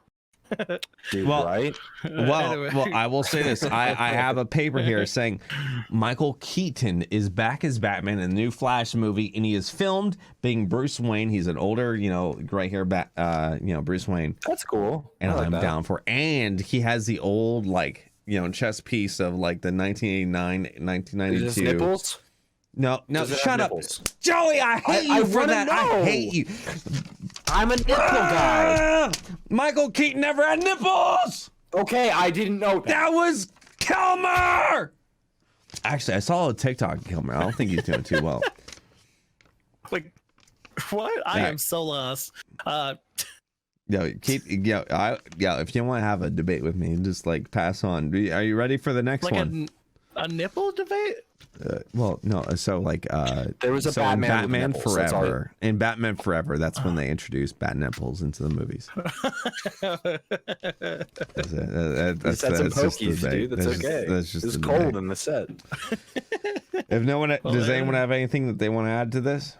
Speaker 3: Dude,
Speaker 2: right? Well, I will say this. I have a paper here saying Michael Keaton is back as Batman in the new Flash movie, and he is filmed being Bruce Wayne. He's an older, gray hair Bruce Wayne.
Speaker 3: That's cool.
Speaker 2: And I'm down for. And he has the old chess piece of like the 1989, 1992.
Speaker 3: Is this nipples?
Speaker 2: No, shut up, Joey. I hate you for that. I hate you.
Speaker 3: I'm a nipple guy.
Speaker 2: Michael Keaton never had nipples.
Speaker 3: Okay, I didn't know that.
Speaker 2: That was Kilmer. Actually, I saw a TikTok of Kilmer. I don't think he's doing too well.
Speaker 1: Like, what? I am so lost.
Speaker 2: If you want to have a debate with me, just like pass on. Are you ready for the next one?
Speaker 1: A nipple debate?
Speaker 2: Well, no. So like,
Speaker 3: there was a Batman
Speaker 2: Forever. In Batman Forever, that's when they introduced bat nipples into the movies. That's
Speaker 3: just the debate. Dude. That's okay.
Speaker 2: That's just
Speaker 3: it's cold in the set.
Speaker 2: If no one does, anyone have anything that they want to add to this?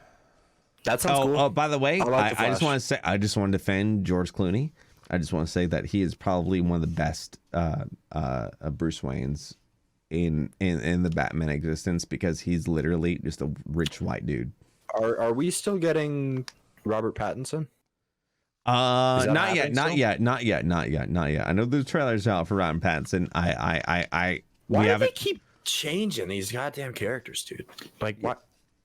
Speaker 3: That sounds cool.
Speaker 2: Oh, by the way, I just want to say, I just want to defend George Clooney. I just want to say that he is probably one of the best Bruce Waynes in the Batman existence, because he's literally just a rich white dude.
Speaker 3: Are we still getting Robert Pattinson?
Speaker 2: Not yet. I know the trailer's out for Robert Pattinson.
Speaker 3: Why do they keep changing these goddamn characters, dude? Like what?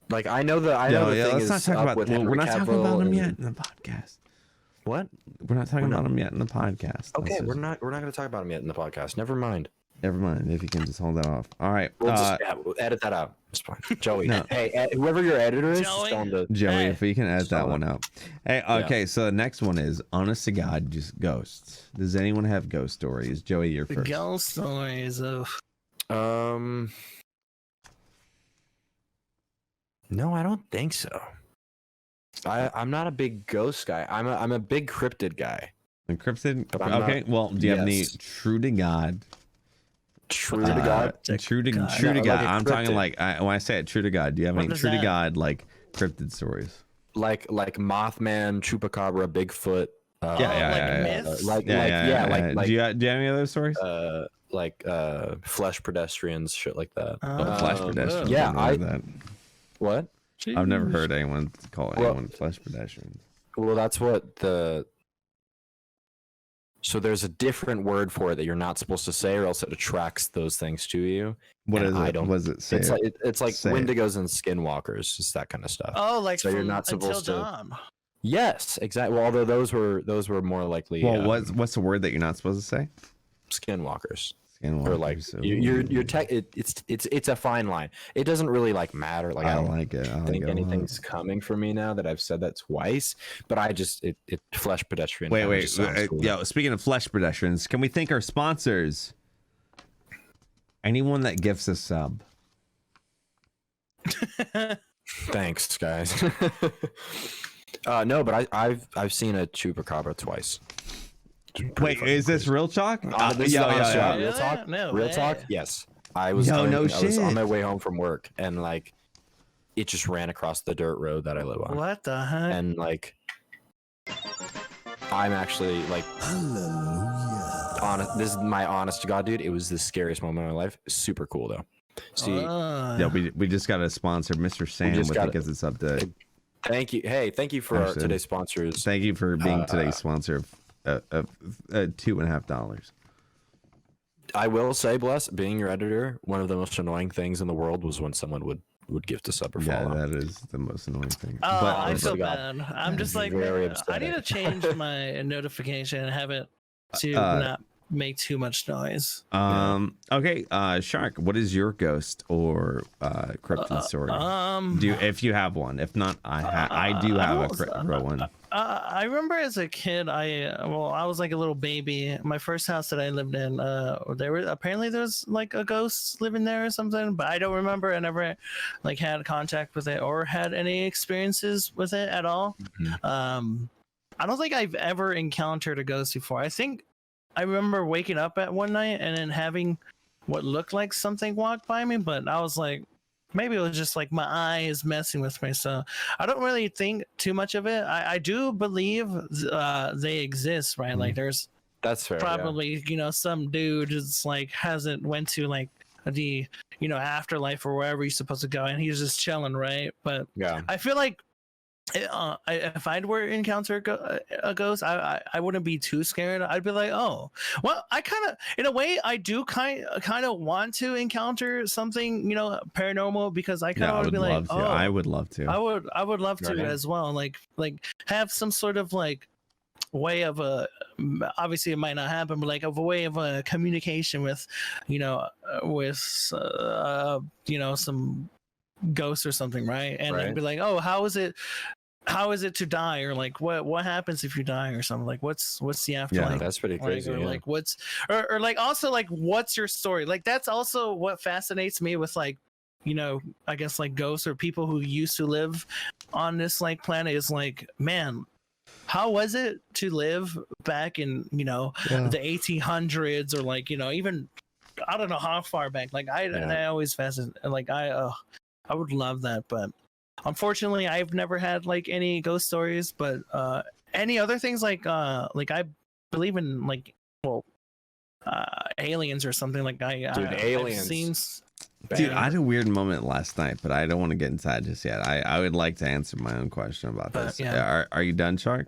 Speaker 3: Like I know the thing is up with Henry
Speaker 2: we're not talking about him yet
Speaker 3: and...
Speaker 2: in the podcast.
Speaker 3: What?
Speaker 2: We're not talking about him yet in the podcast.
Speaker 3: Okay, we're not going to talk about him yet in the podcast. Never mind.
Speaker 2: If you can just hold that off. All right.
Speaker 3: We'll edit that out. It's fine. Joey. No. Hey, whoever your editor is,
Speaker 2: Joey, if you can edit that one out. Hey, okay, so the next one is honest to God, just ghosts. Does anyone have ghost stories? Joey, you're first.
Speaker 1: Ghost stories of
Speaker 3: No, I don't think so. I'm not a big ghost guy. I'm a big cryptid guy.
Speaker 2: Encrypted.
Speaker 3: But I'm
Speaker 2: Okay.
Speaker 3: not-
Speaker 2: Well, do you have any
Speaker 3: Yes.
Speaker 2: true to God?
Speaker 3: True to God.
Speaker 2: True to
Speaker 1: God.
Speaker 2: true to
Speaker 3: Like
Speaker 2: God.
Speaker 3: a
Speaker 2: I'm talking
Speaker 3: cryptid.
Speaker 2: like when I say it, true to God. Do you have
Speaker 1: What
Speaker 2: any
Speaker 1: is
Speaker 2: true to
Speaker 1: that?
Speaker 2: God like cryptid stories?
Speaker 3: Like Mothman, Chupacabra, Bigfoot.
Speaker 1: Myths?
Speaker 3: Like
Speaker 2: Do you have any other stories?
Speaker 3: Flesh pedestrians, shit like that.
Speaker 2: Flesh pedestrians.
Speaker 3: yeah,
Speaker 2: I've never heard that.
Speaker 3: What?
Speaker 2: I've never heard anyone call anyone flesh pedestrians.
Speaker 3: Well, that's what So there's a different word for it that you're not supposed to say, or else it attracts those things to you.
Speaker 2: What
Speaker 3: And
Speaker 2: is
Speaker 3: I
Speaker 2: it?
Speaker 3: don't-
Speaker 2: What does it say?
Speaker 3: It's like
Speaker 2: Say it.
Speaker 3: Wendigos and skinwalkers, just that kind of stuff.
Speaker 1: Oh, like
Speaker 3: So you're
Speaker 1: from
Speaker 3: not
Speaker 1: Until
Speaker 3: supposed to-
Speaker 1: Dawn.
Speaker 3: Yes, exactly. Well, although those were more likely.
Speaker 2: Well, what's the word that you're not supposed to say?
Speaker 3: Skinwalkers?
Speaker 2: Skinwalkers.
Speaker 3: Or like it's a fine line. It doesn't really like matter. Like
Speaker 2: I
Speaker 3: I don't
Speaker 2: like it. I
Speaker 3: think
Speaker 2: like it a lot.
Speaker 3: anything's coming for me now that I've said that twice. But I just it flesh pedestrian.
Speaker 2: Wait,
Speaker 3: kinda just sounds cool.
Speaker 2: yo, speaking of flesh pedestrians, can we thank our sponsors? Anyone that gifts a sub.
Speaker 3: Thanks, guys. No, but I've seen a chupacabra twice.
Speaker 2: Wait, is this real talk?
Speaker 3: This is honest talk. Real
Speaker 1: Yeah,
Speaker 3: talk?
Speaker 1: no
Speaker 3: Real
Speaker 1: way.
Speaker 3: talk? Yes. I was
Speaker 2: Yo, no
Speaker 3: I was on
Speaker 2: shit.
Speaker 3: my way home from work, and like it just ran across the dirt road that I live on.
Speaker 1: What the heck?
Speaker 3: And like I'm actually like honest. This is my honest to God, dude. It was the scariest moment of my life. Super cool though. See,
Speaker 2: Yeah, we just got a sponsor, Mr. Sam,
Speaker 3: just
Speaker 2: with
Speaker 3: got
Speaker 2: it because it's up to.
Speaker 3: thank you. Hey, thank you for
Speaker 2: Understood.
Speaker 3: today's sponsors.
Speaker 2: Thank you for being today's sponsor of $2.50.
Speaker 3: I will say, Bless, being your editor, one of the most annoying things in the world was when someone would gift a sub or
Speaker 2: Yeah,
Speaker 3: follow.
Speaker 2: that is the most annoying thing.
Speaker 1: Oh,
Speaker 2: But
Speaker 1: I feel
Speaker 3: God.
Speaker 1: bad. I'm just like,
Speaker 3: Very
Speaker 1: I need to change my notification and have it to not make too much noise.
Speaker 2: Okay, Shark, what is your ghost or cryptid story? If you have one. If not, I do have a real one.
Speaker 1: I remember as a kid, I was like a little baby. My first house that I lived in, there was like a ghost living there or something, but I don't remember. I never like had contact with it or had any experiences with it at all. I don't think I've ever encountered a ghost before. I think I remember waking up at one night and then having what looked like something walk by me, but I was like, maybe it was just like my eyes messing with me. So I don't really think too much of it. I do believe they exist, right? Like there's
Speaker 3: That's fair.
Speaker 1: probably, some dude just like hasn't went to like the, afterlife or wherever he's supposed to go and he's just chilling, right? But
Speaker 3: Yeah.
Speaker 1: I feel like if I were to encounter a ghost, I wouldn't be too scared. I'd be like, oh, well, I kind of, in a way, I do kind of want to encounter something, paranormal, because I kind of want to be like, oh,
Speaker 2: I would love to.
Speaker 1: I would love to
Speaker 3: Right.
Speaker 1: as well. Like have some sort of like way of obviously it might not happen, but like of a way of a communication with, some ghosts or something, right? And
Speaker 3: Right.
Speaker 1: I'd be like, oh, how is it to die, or like what happens if you die or something, like what's the afterlife?
Speaker 3: That's pretty crazy.
Speaker 1: Or
Speaker 3: yeah.
Speaker 1: like what's or like also like what's your story? Like that's also what fascinates me with like, I guess like ghosts or people who used to live on this like planet is like, man, how was it to live back in the 1800s or like even I don't know how far back. Like I always fascinated. Like I would love that, but unfortunately I've never had like any ghost stories. But any other things like I believe in like aliens or something. Like
Speaker 3: aliens.
Speaker 1: I've seen
Speaker 2: Dude, I had a weird moment last night, but I don't want to get inside just yet. I would like to answer my own question about this.
Speaker 1: yeah.
Speaker 2: Are you done, Shark?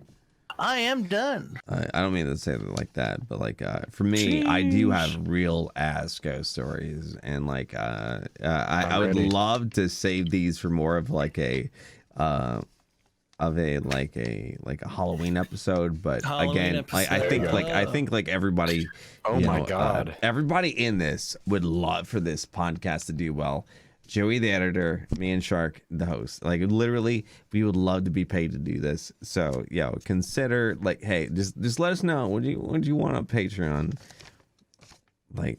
Speaker 1: I am done.
Speaker 2: I don't mean to say it like that, but like for me, I do have real ass ghost stories, and like I would love to save these for more of like a Halloween episode. But again, like I think like everybody.
Speaker 3: Oh my God.
Speaker 2: Everybody in this would love for this podcast to do well. Joey, the editor, me and Shark, the host. Like literally, we would love to be paid to do this. So, consider like, hey, just let us know. Would you want a Patreon? Like,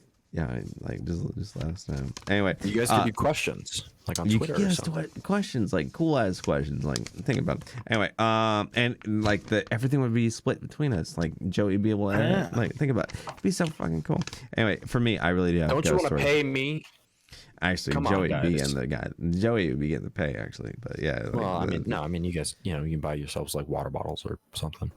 Speaker 2: just let us know. Anyway,
Speaker 3: You guys could do questions. like on
Speaker 2: You
Speaker 3: Twitter
Speaker 2: could
Speaker 3: or
Speaker 2: give us
Speaker 3: something.
Speaker 2: questions, like cool ass questions, like think about it. Anyway, and like everything would be split between us. Like Joey would be able to like think about it. It'd be so fucking cool. Anyway, for me, I really do have
Speaker 3: Don't you
Speaker 2: ghost
Speaker 3: want to
Speaker 2: stories.
Speaker 3: pay me?
Speaker 2: Actually,
Speaker 3: Come on,
Speaker 2: Joey would be
Speaker 3: guys.
Speaker 2: getting the guy. Joey would be getting the pay actually, but yeah. Like,
Speaker 3: Well, I mean, no, I mean, you guys, you know, you can buy yourselves like water bottles or something.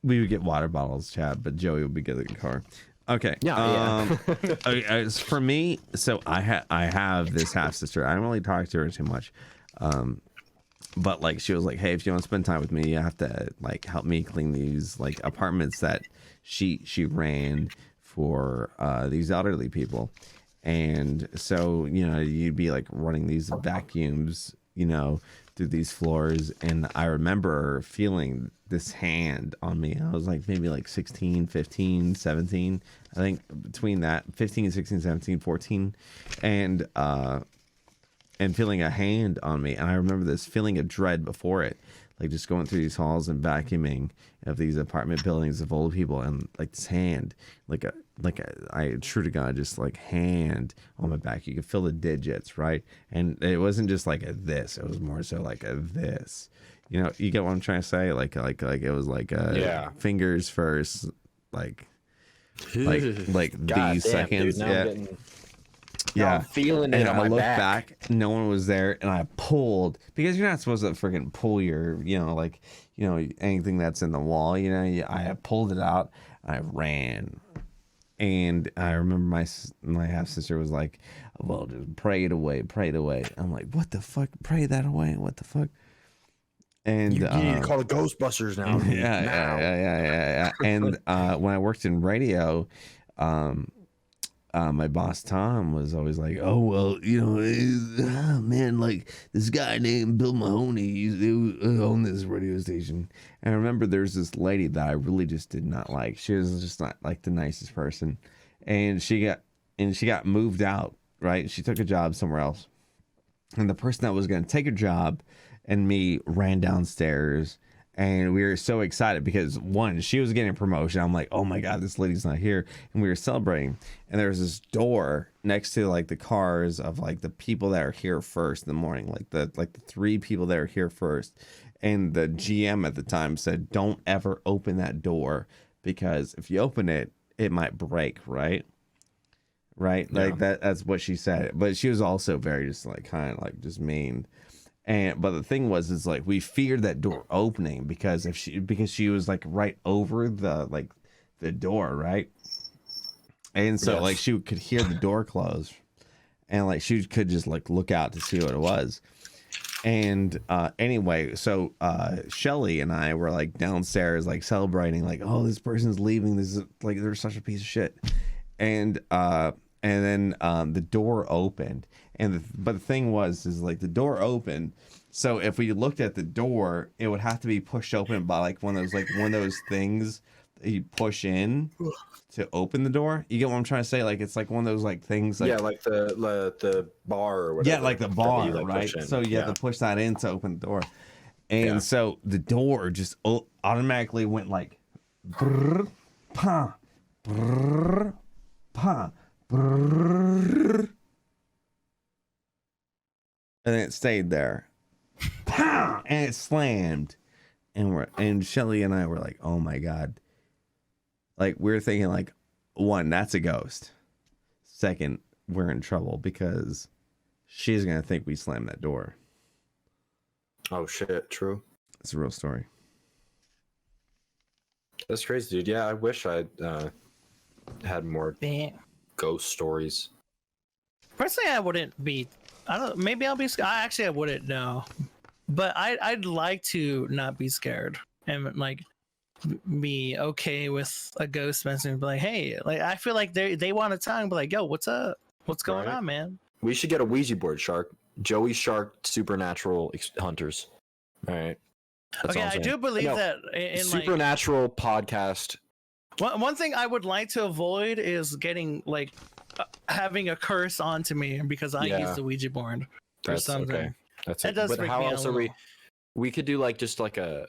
Speaker 2: we would get water bottles, Chad, but Joey would be getting the car. Okay.
Speaker 3: Yeah.
Speaker 2: As for me, so I have this half sister. I don't really talk to her too much, but like she was like, hey, if you want to spend time with me, you have to like help me clean these like apartments that she ran for these elderly people. And so, you know, you'd be like running these vacuums, you know, through these floors. And I remember feeling this hand on me. I was like maybe like 16, 15, 17, I think between that 15, 16, 17, 14. And feeling a hand on me. And I remember this feeling of dread before it, like just going through these halls and vacuuming of these apartment buildings of old people, and like this hand, I true to God, just like hand on my back. You could feel the digits, right? And it wasn't just like a this; it was more so like a this. You know, you get what I'm trying to say? Like it was like fingers first, like
Speaker 3: God
Speaker 2: these
Speaker 3: damn,
Speaker 2: seconds.
Speaker 3: dude, now
Speaker 2: Yeah.
Speaker 3: I'm getting,
Speaker 2: Yeah,
Speaker 3: I'm feeling it
Speaker 2: and
Speaker 3: on
Speaker 2: I
Speaker 3: my
Speaker 2: looked
Speaker 3: back.
Speaker 2: no one was there, and I pulled, because you're not supposed to freaking pull your, you know, like, you know, anything that's in the wall, you know. I pulled it out, I ran, and I remember my half sister was like, well, just pray it away. I'm like, what the fuck? Pray that away? What the fuck? And
Speaker 3: You need to call the Ghostbusters now.
Speaker 2: yeah. And when I worked in radio, my boss Tom was always like, oh well, you know, man, like this guy named Bill Mahoney, he owned this radio station. And I remember there's this lady that I really just did not like. She was just not like the nicest person, and she got moved out. Right, she took a job somewhere else, and the person that was going to take her job and me ran downstairs. And we were so excited because one, she was getting a promotion. I'm like, oh my God, this lady's not here. And we were celebrating. And there was this door next to like the cars of like the people that are here first in the morning, like the 3 people that are here first. And the GM at the time said, don't ever open that door, because if you open it, it might break, right? Right? Yeah. Like that's what she said. But she was also very just like kind of like just mean. But the thing was like we feared that door opening because she was like right over the door, right? And so yes, like she could hear the door close, and like she could just like look out to see what it was. And anyway, so Shelly and I were like downstairs like celebrating, like, oh, this person's leaving, this is like, they're such a piece of shit. And then the door opened. But the thing was like the door opened. So if we looked at the door, it would have to be pushed open by like one of those things that you push in to open the door. You get what I'm trying to say? Like it's like one of those like things. Like,
Speaker 3: yeah, like the bar or whatever.
Speaker 2: Yeah, like the bar,
Speaker 3: you, like,
Speaker 2: right? So you have to push that in to open the door. And so the door just automatically went like brrr, pa, brrr, pa, brrr. And it stayed there. Pow! And it slammed. And Shelly and I were like, oh my God. Like we were thinking like, one, that's a ghost. Second, we're in trouble because she's gonna think we slammed that door.
Speaker 3: Oh shit, true.
Speaker 2: It's a real story.
Speaker 3: That's crazy, dude. Yeah, I wish I'd had more ghost stories.
Speaker 1: Personally, I wouldn't be. I don't. Maybe I'll be. I wouldn't know, but I'd like to not be scared and like be okay with a ghost message. Be like, hey, like I feel like they want to talk. Be like, yo, what's up? What's going on, man?
Speaker 3: We should get a Ouija board, Shark. Joey Shark Supernatural Hunters. All right. That's
Speaker 1: okay, I do believe that in
Speaker 3: supernatural like, podcast.
Speaker 1: One thing I would like to avoid is getting like having a curse onto me because I used the Ouija board or something.
Speaker 3: Okay. That's
Speaker 1: it. Does
Speaker 3: but how else are we? We could do like just like a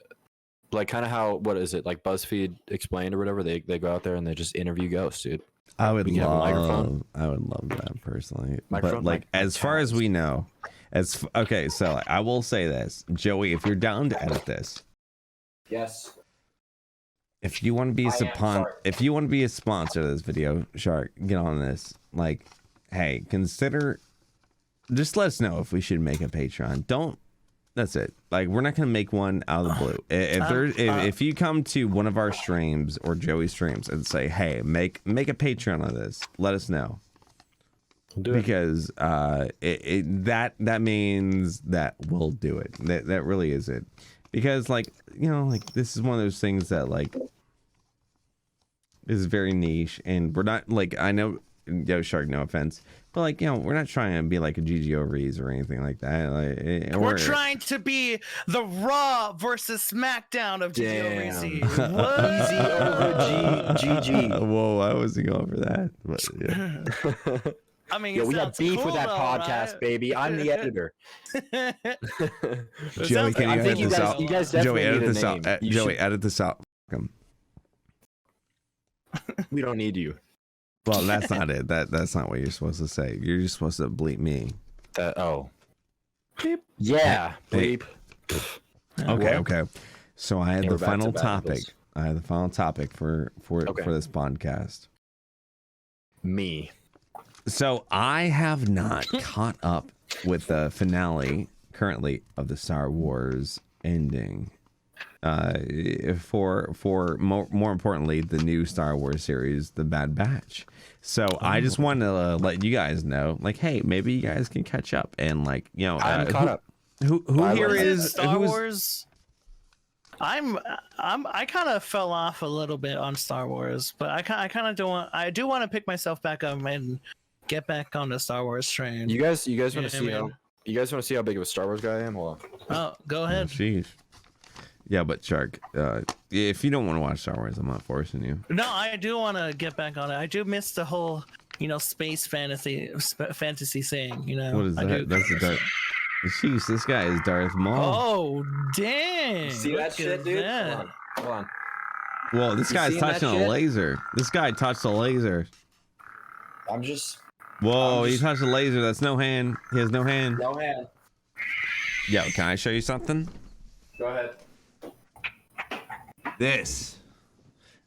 Speaker 3: like kind of how what is it like BuzzFeed Explained or whatever? They go out there and they just interview ghosts, dude.
Speaker 2: I would love that personally. But like as far as we know, As okay, so I will say this, Joey, if you're down to edit this,
Speaker 3: Yes.
Speaker 2: if you want to be if you want to be a sponsor of this video, Shark, get on this. Like, hey, consider. Just let us know if we should make a Patreon. Don't. That's it. Like, we're not gonna make one out of the blue. If you come to one of our streams or Joey's streams and say, hey, make a Patreon of this, let us know.
Speaker 3: Do it.
Speaker 2: Because that means that we'll do it. That really is it. Because like, you know, like this is one of those things that like is very niche, and we're not like, I know, Shark, no offense, but like, you know, we're not trying to be like a GG Overease or anything like that. Like,
Speaker 1: we're trying to be the Raw versus SmackDown of GG Overease. What?
Speaker 3: Easy over GG.
Speaker 2: Whoa, I wasn't going for that. But, yeah.
Speaker 1: I mean,
Speaker 3: we got beef
Speaker 1: cool
Speaker 3: with that
Speaker 1: though,
Speaker 3: podcast,
Speaker 1: right?
Speaker 3: baby. I'm the editor.
Speaker 2: Joey, can you edit this out?
Speaker 3: You guys
Speaker 2: Joey,
Speaker 3: definitely
Speaker 2: edit
Speaker 3: need a
Speaker 2: this out.
Speaker 3: name.
Speaker 2: Joey, edit this out.
Speaker 3: We don't need you.
Speaker 2: Well, that's not it. That's not what you're supposed to say. You're just supposed to bleep me.
Speaker 3: Bleep. Yeah.
Speaker 2: Bleep. Okay. So I had the final topic. I had the final topic for this podcast.
Speaker 3: Me.
Speaker 2: So I have not caught up with the finale currently of the Star Wars ending. For more importantly, the new Star Wars series, The Bad Batch. So I just wanted to let you guys know, like, hey, maybe you guys can catch up and like, you know,
Speaker 3: I'm caught up.
Speaker 2: Who here is
Speaker 1: Star Wars? I kind of fell off a little bit on Star Wars, but I kind of don't want. I do want to pick myself back up and get back on the Star Wars train.
Speaker 3: You guys want to see how big of a Star Wars guy I am? Hold on.
Speaker 1: Oh, go ahead.
Speaker 2: Jeez. Yeah, but Shark, if you don't want to watch Star Wars, I'm not forcing you.
Speaker 1: No, I do want to get back on it. I do miss the whole, space fantasy thing.
Speaker 2: What is that? That's a dark. Jeez, this guy is Darth Maul.
Speaker 1: Oh, dang!
Speaker 3: See that shit, dude?
Speaker 1: That.
Speaker 3: Hold on.
Speaker 2: Whoa, this guy's touching a laser. This guy touched a laser. Whoa, he touched a laser. That's no hand. He has no hand.
Speaker 3: No hand.
Speaker 2: Yo, can I show you something?
Speaker 3: Go ahead.
Speaker 2: This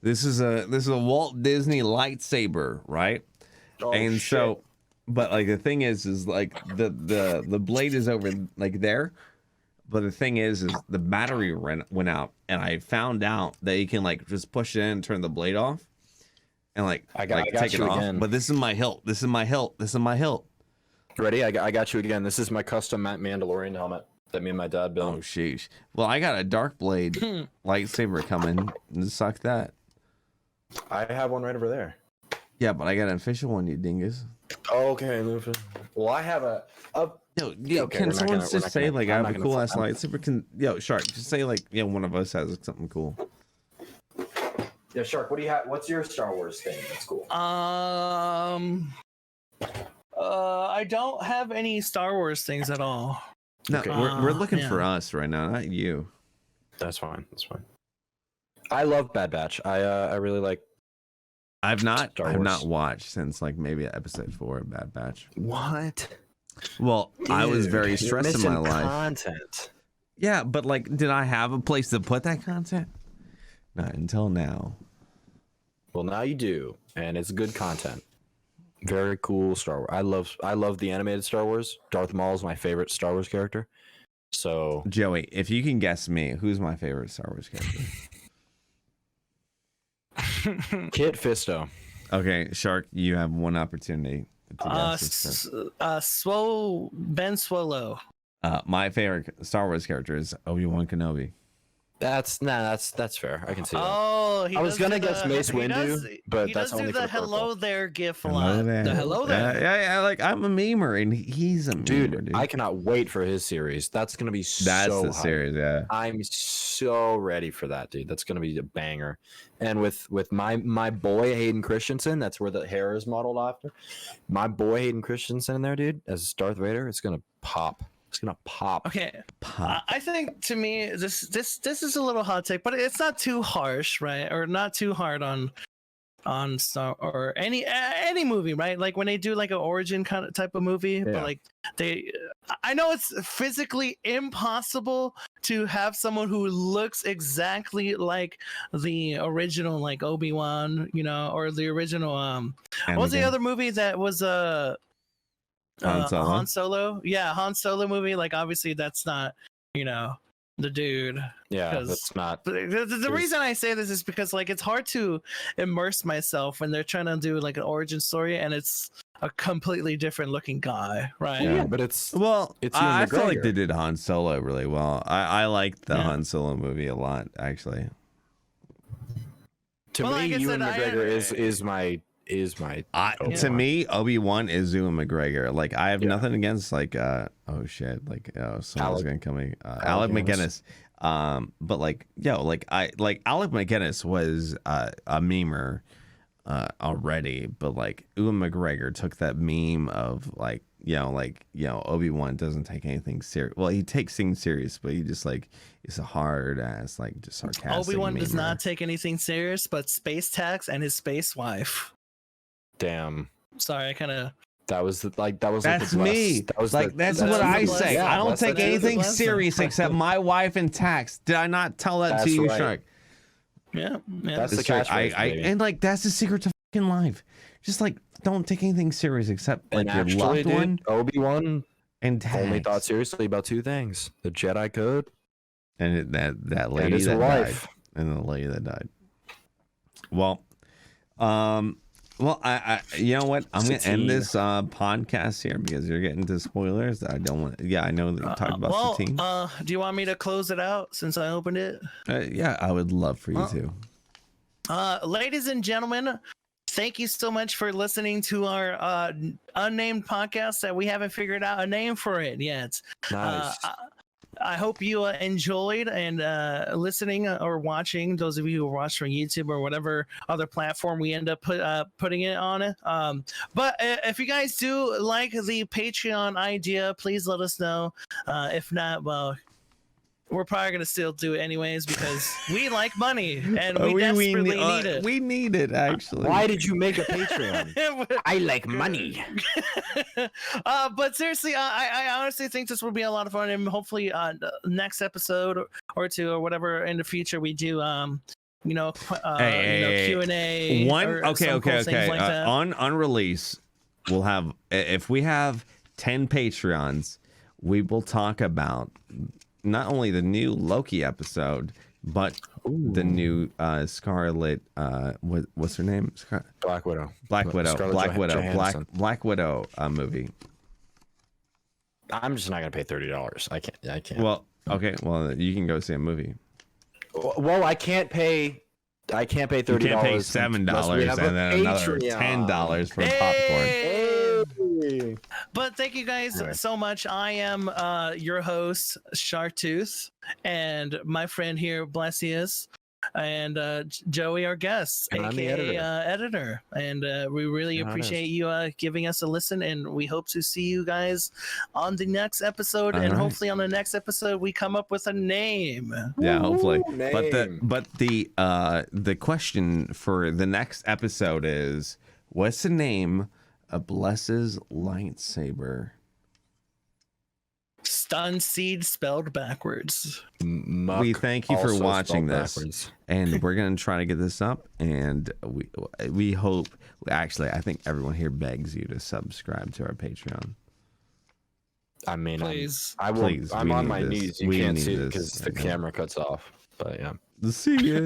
Speaker 2: is a Walt Disney lightsaber, right?
Speaker 3: Oh,
Speaker 2: and
Speaker 3: shit.
Speaker 2: So, but like the thing is like the blade is over like there, but the thing is the battery went out, and I found out that you can like just push it in and turn the blade off, and like I got take it off. Again. But this is my hilt. This is my hilt. This is my hilt.
Speaker 3: Ready? I got you again. This is my custom Mandalorian helmet that me and my dad built.
Speaker 2: Oh sheesh. Well, I got a dark blade lightsaber coming. Suck that. I
Speaker 3: have one right over there.
Speaker 2: Yeah, but I got an official one, you dingus.
Speaker 3: Oh, okay. Well, I have a.
Speaker 2: Can someone just say like I have a cool ass lightsaber? Shark, just say like one of us has something cool.
Speaker 3: Yeah, Shark. What do you have? What's your Star Wars thing? That's cool.
Speaker 1: I don't have any Star Wars things at all.
Speaker 2: No, okay. we're looking for us right now, not you.
Speaker 3: That's fine. I love Bad Batch. I really like.
Speaker 2: I've not watched since like maybe episode 4 of Bad Batch.
Speaker 3: What?
Speaker 2: Well, dude, I was very stressed in my life.
Speaker 3: Content.
Speaker 2: Yeah, but like, did I have a place to put that content? Not until now.
Speaker 3: Well, now you do, and it's good content. Very cool Star Wars. I love the animated Star Wars. Darth Maul is my favorite Star Wars character. So
Speaker 2: Joey, if you can guess me, who's my favorite Star Wars character?
Speaker 3: Kit Fisto.
Speaker 2: Okay, Shark, you have one opportunity to guess.
Speaker 1: Ben Swallow.
Speaker 2: My favorite Star Wars character is Obi-Wan Kenobi.
Speaker 3: That's fair. I can see that.
Speaker 1: Oh,
Speaker 3: I was gonna guess Mace Windu, but that's only for the
Speaker 1: hello there gif a lot. The hello there.
Speaker 2: Yeah. Like I'm a memer, and he's a memer, dude.
Speaker 3: I cannot wait for his series. That's gonna be
Speaker 2: that's the
Speaker 3: hype.
Speaker 2: Series. Yeah.
Speaker 3: I'm so ready for that, dude. That's gonna be a banger. And with my boy Hayden Christensen, that's where the hair is modeled after. My boy Hayden Christensen in there, dude, as Darth Vader, it's gonna pop. It's gonna pop.
Speaker 1: Okay,
Speaker 2: pop.
Speaker 1: I think to me this is a little hot take, but it's not too harsh, right? Or not too hard on on Star or any movie, right? Like when they do like an origin kind of type of movie, but like I know it's physically impossible to have someone who looks exactly like the original, like Obi-Wan, you know, or the original what was the other movie that was Han Solo? Yeah, Han Solo movie. Like obviously that's not, you know, the dude.
Speaker 3: Yeah, that's not.
Speaker 1: The reason I say this is because like it's hard to immerse myself when they're trying to do like an origin story and it's a completely different looking guy, right?
Speaker 3: Yeah, but it's
Speaker 2: I feel like they did Han Solo really well. I liked the Han Solo movie a lot, actually.
Speaker 3: To me, Ewan McGregor is my.
Speaker 2: To me, Obi-Wan is Ewan McGregor. Like I have nothing against like oh shit, like someone's gonna come in. Alec McGinnis. But like like Alec McGinnis was a memer already, but like Ewan McGregor took that meme of like Obi-Wan doesn't take anything serious. Well, he takes things serious, but he just like is a hard ass, like just sarcastic.
Speaker 1: Obi-Wan does not take anything serious, but space tax and his space wife.
Speaker 3: Damn.
Speaker 1: Sorry, I kind of.
Speaker 2: That's me. That's what I say. Yeah, I don't take anything serious except my wife and tax. Did I not tell that to you, Shark?
Speaker 1: Yeah,
Speaker 3: that's the catchphrase.
Speaker 2: And like that's the secret to fucking life. Just like don't take anything serious except like your loved one.
Speaker 3: Obi-Wan
Speaker 2: and tax.
Speaker 3: Only thought seriously about two things: the Jedi Code
Speaker 2: and that lady that died, and the lady that died. Well, I you know what? I'm gonna end this podcast here because you're getting to spoilers. I don't want. Yeah, I know that you talked about Satine.
Speaker 1: Do you want me to close it out since I opened it?
Speaker 2: Yeah, I would love for you to.
Speaker 1: Ladies and gentlemen, thank you so much for listening to our unnamed podcast that we haven't figured out a name for it yet.
Speaker 3: Nice.
Speaker 1: I hope you enjoyed and listening or watching. Those of you who watch from YouTube or whatever other platform we end up putting it on it. But if you guys do like the Patreon idea, please let us know. If not, well, we're probably gonna still do it anyways because we like money and we desperately need it.
Speaker 2: We need it actually.
Speaker 3: Why did you make a Patreon? I like money.
Speaker 1: But seriously, I honestly think this will be a lot of fun, and hopefully, next episode or two or whatever in the future we do, Q&A.
Speaker 2: Okay.
Speaker 1: Like
Speaker 2: on release, we'll have if we have 10 Patreons, we will talk about not only the new Loki episode, but the new Scarlet. What's her name?
Speaker 3: Black Widow.
Speaker 2: Black Widow movie.
Speaker 3: I'm just not gonna pay $30. I can't.
Speaker 2: Well, okay. Well, you can go see a movie.
Speaker 3: Well, I can't pay $30. You can't pay
Speaker 2: $7 and then another $10 for popcorn.
Speaker 1: But thank you guys so much. I am your host, Sharkktooth, and my friend here, Blessious, and Joey, our guest,
Speaker 3: and
Speaker 1: aka editor. And we really appreciate you giving us a listen, and we hope to see you guys on the next episode. And hopefully on the next episode we come up with a name.
Speaker 2: Yeah, hopefully. But the question for the next episode is, what's the name of Bless's lightsaber?
Speaker 1: Stun seed spelled backwards.
Speaker 2: We thank you for watching this, and we're gonna try to get this up. And we hope. Actually, I think everyone here begs you to subscribe to our Patreon.
Speaker 3: I mean,
Speaker 1: please,
Speaker 3: I'm on my knees. You can't see it because the camera cuts off. But yeah.
Speaker 2: See ya.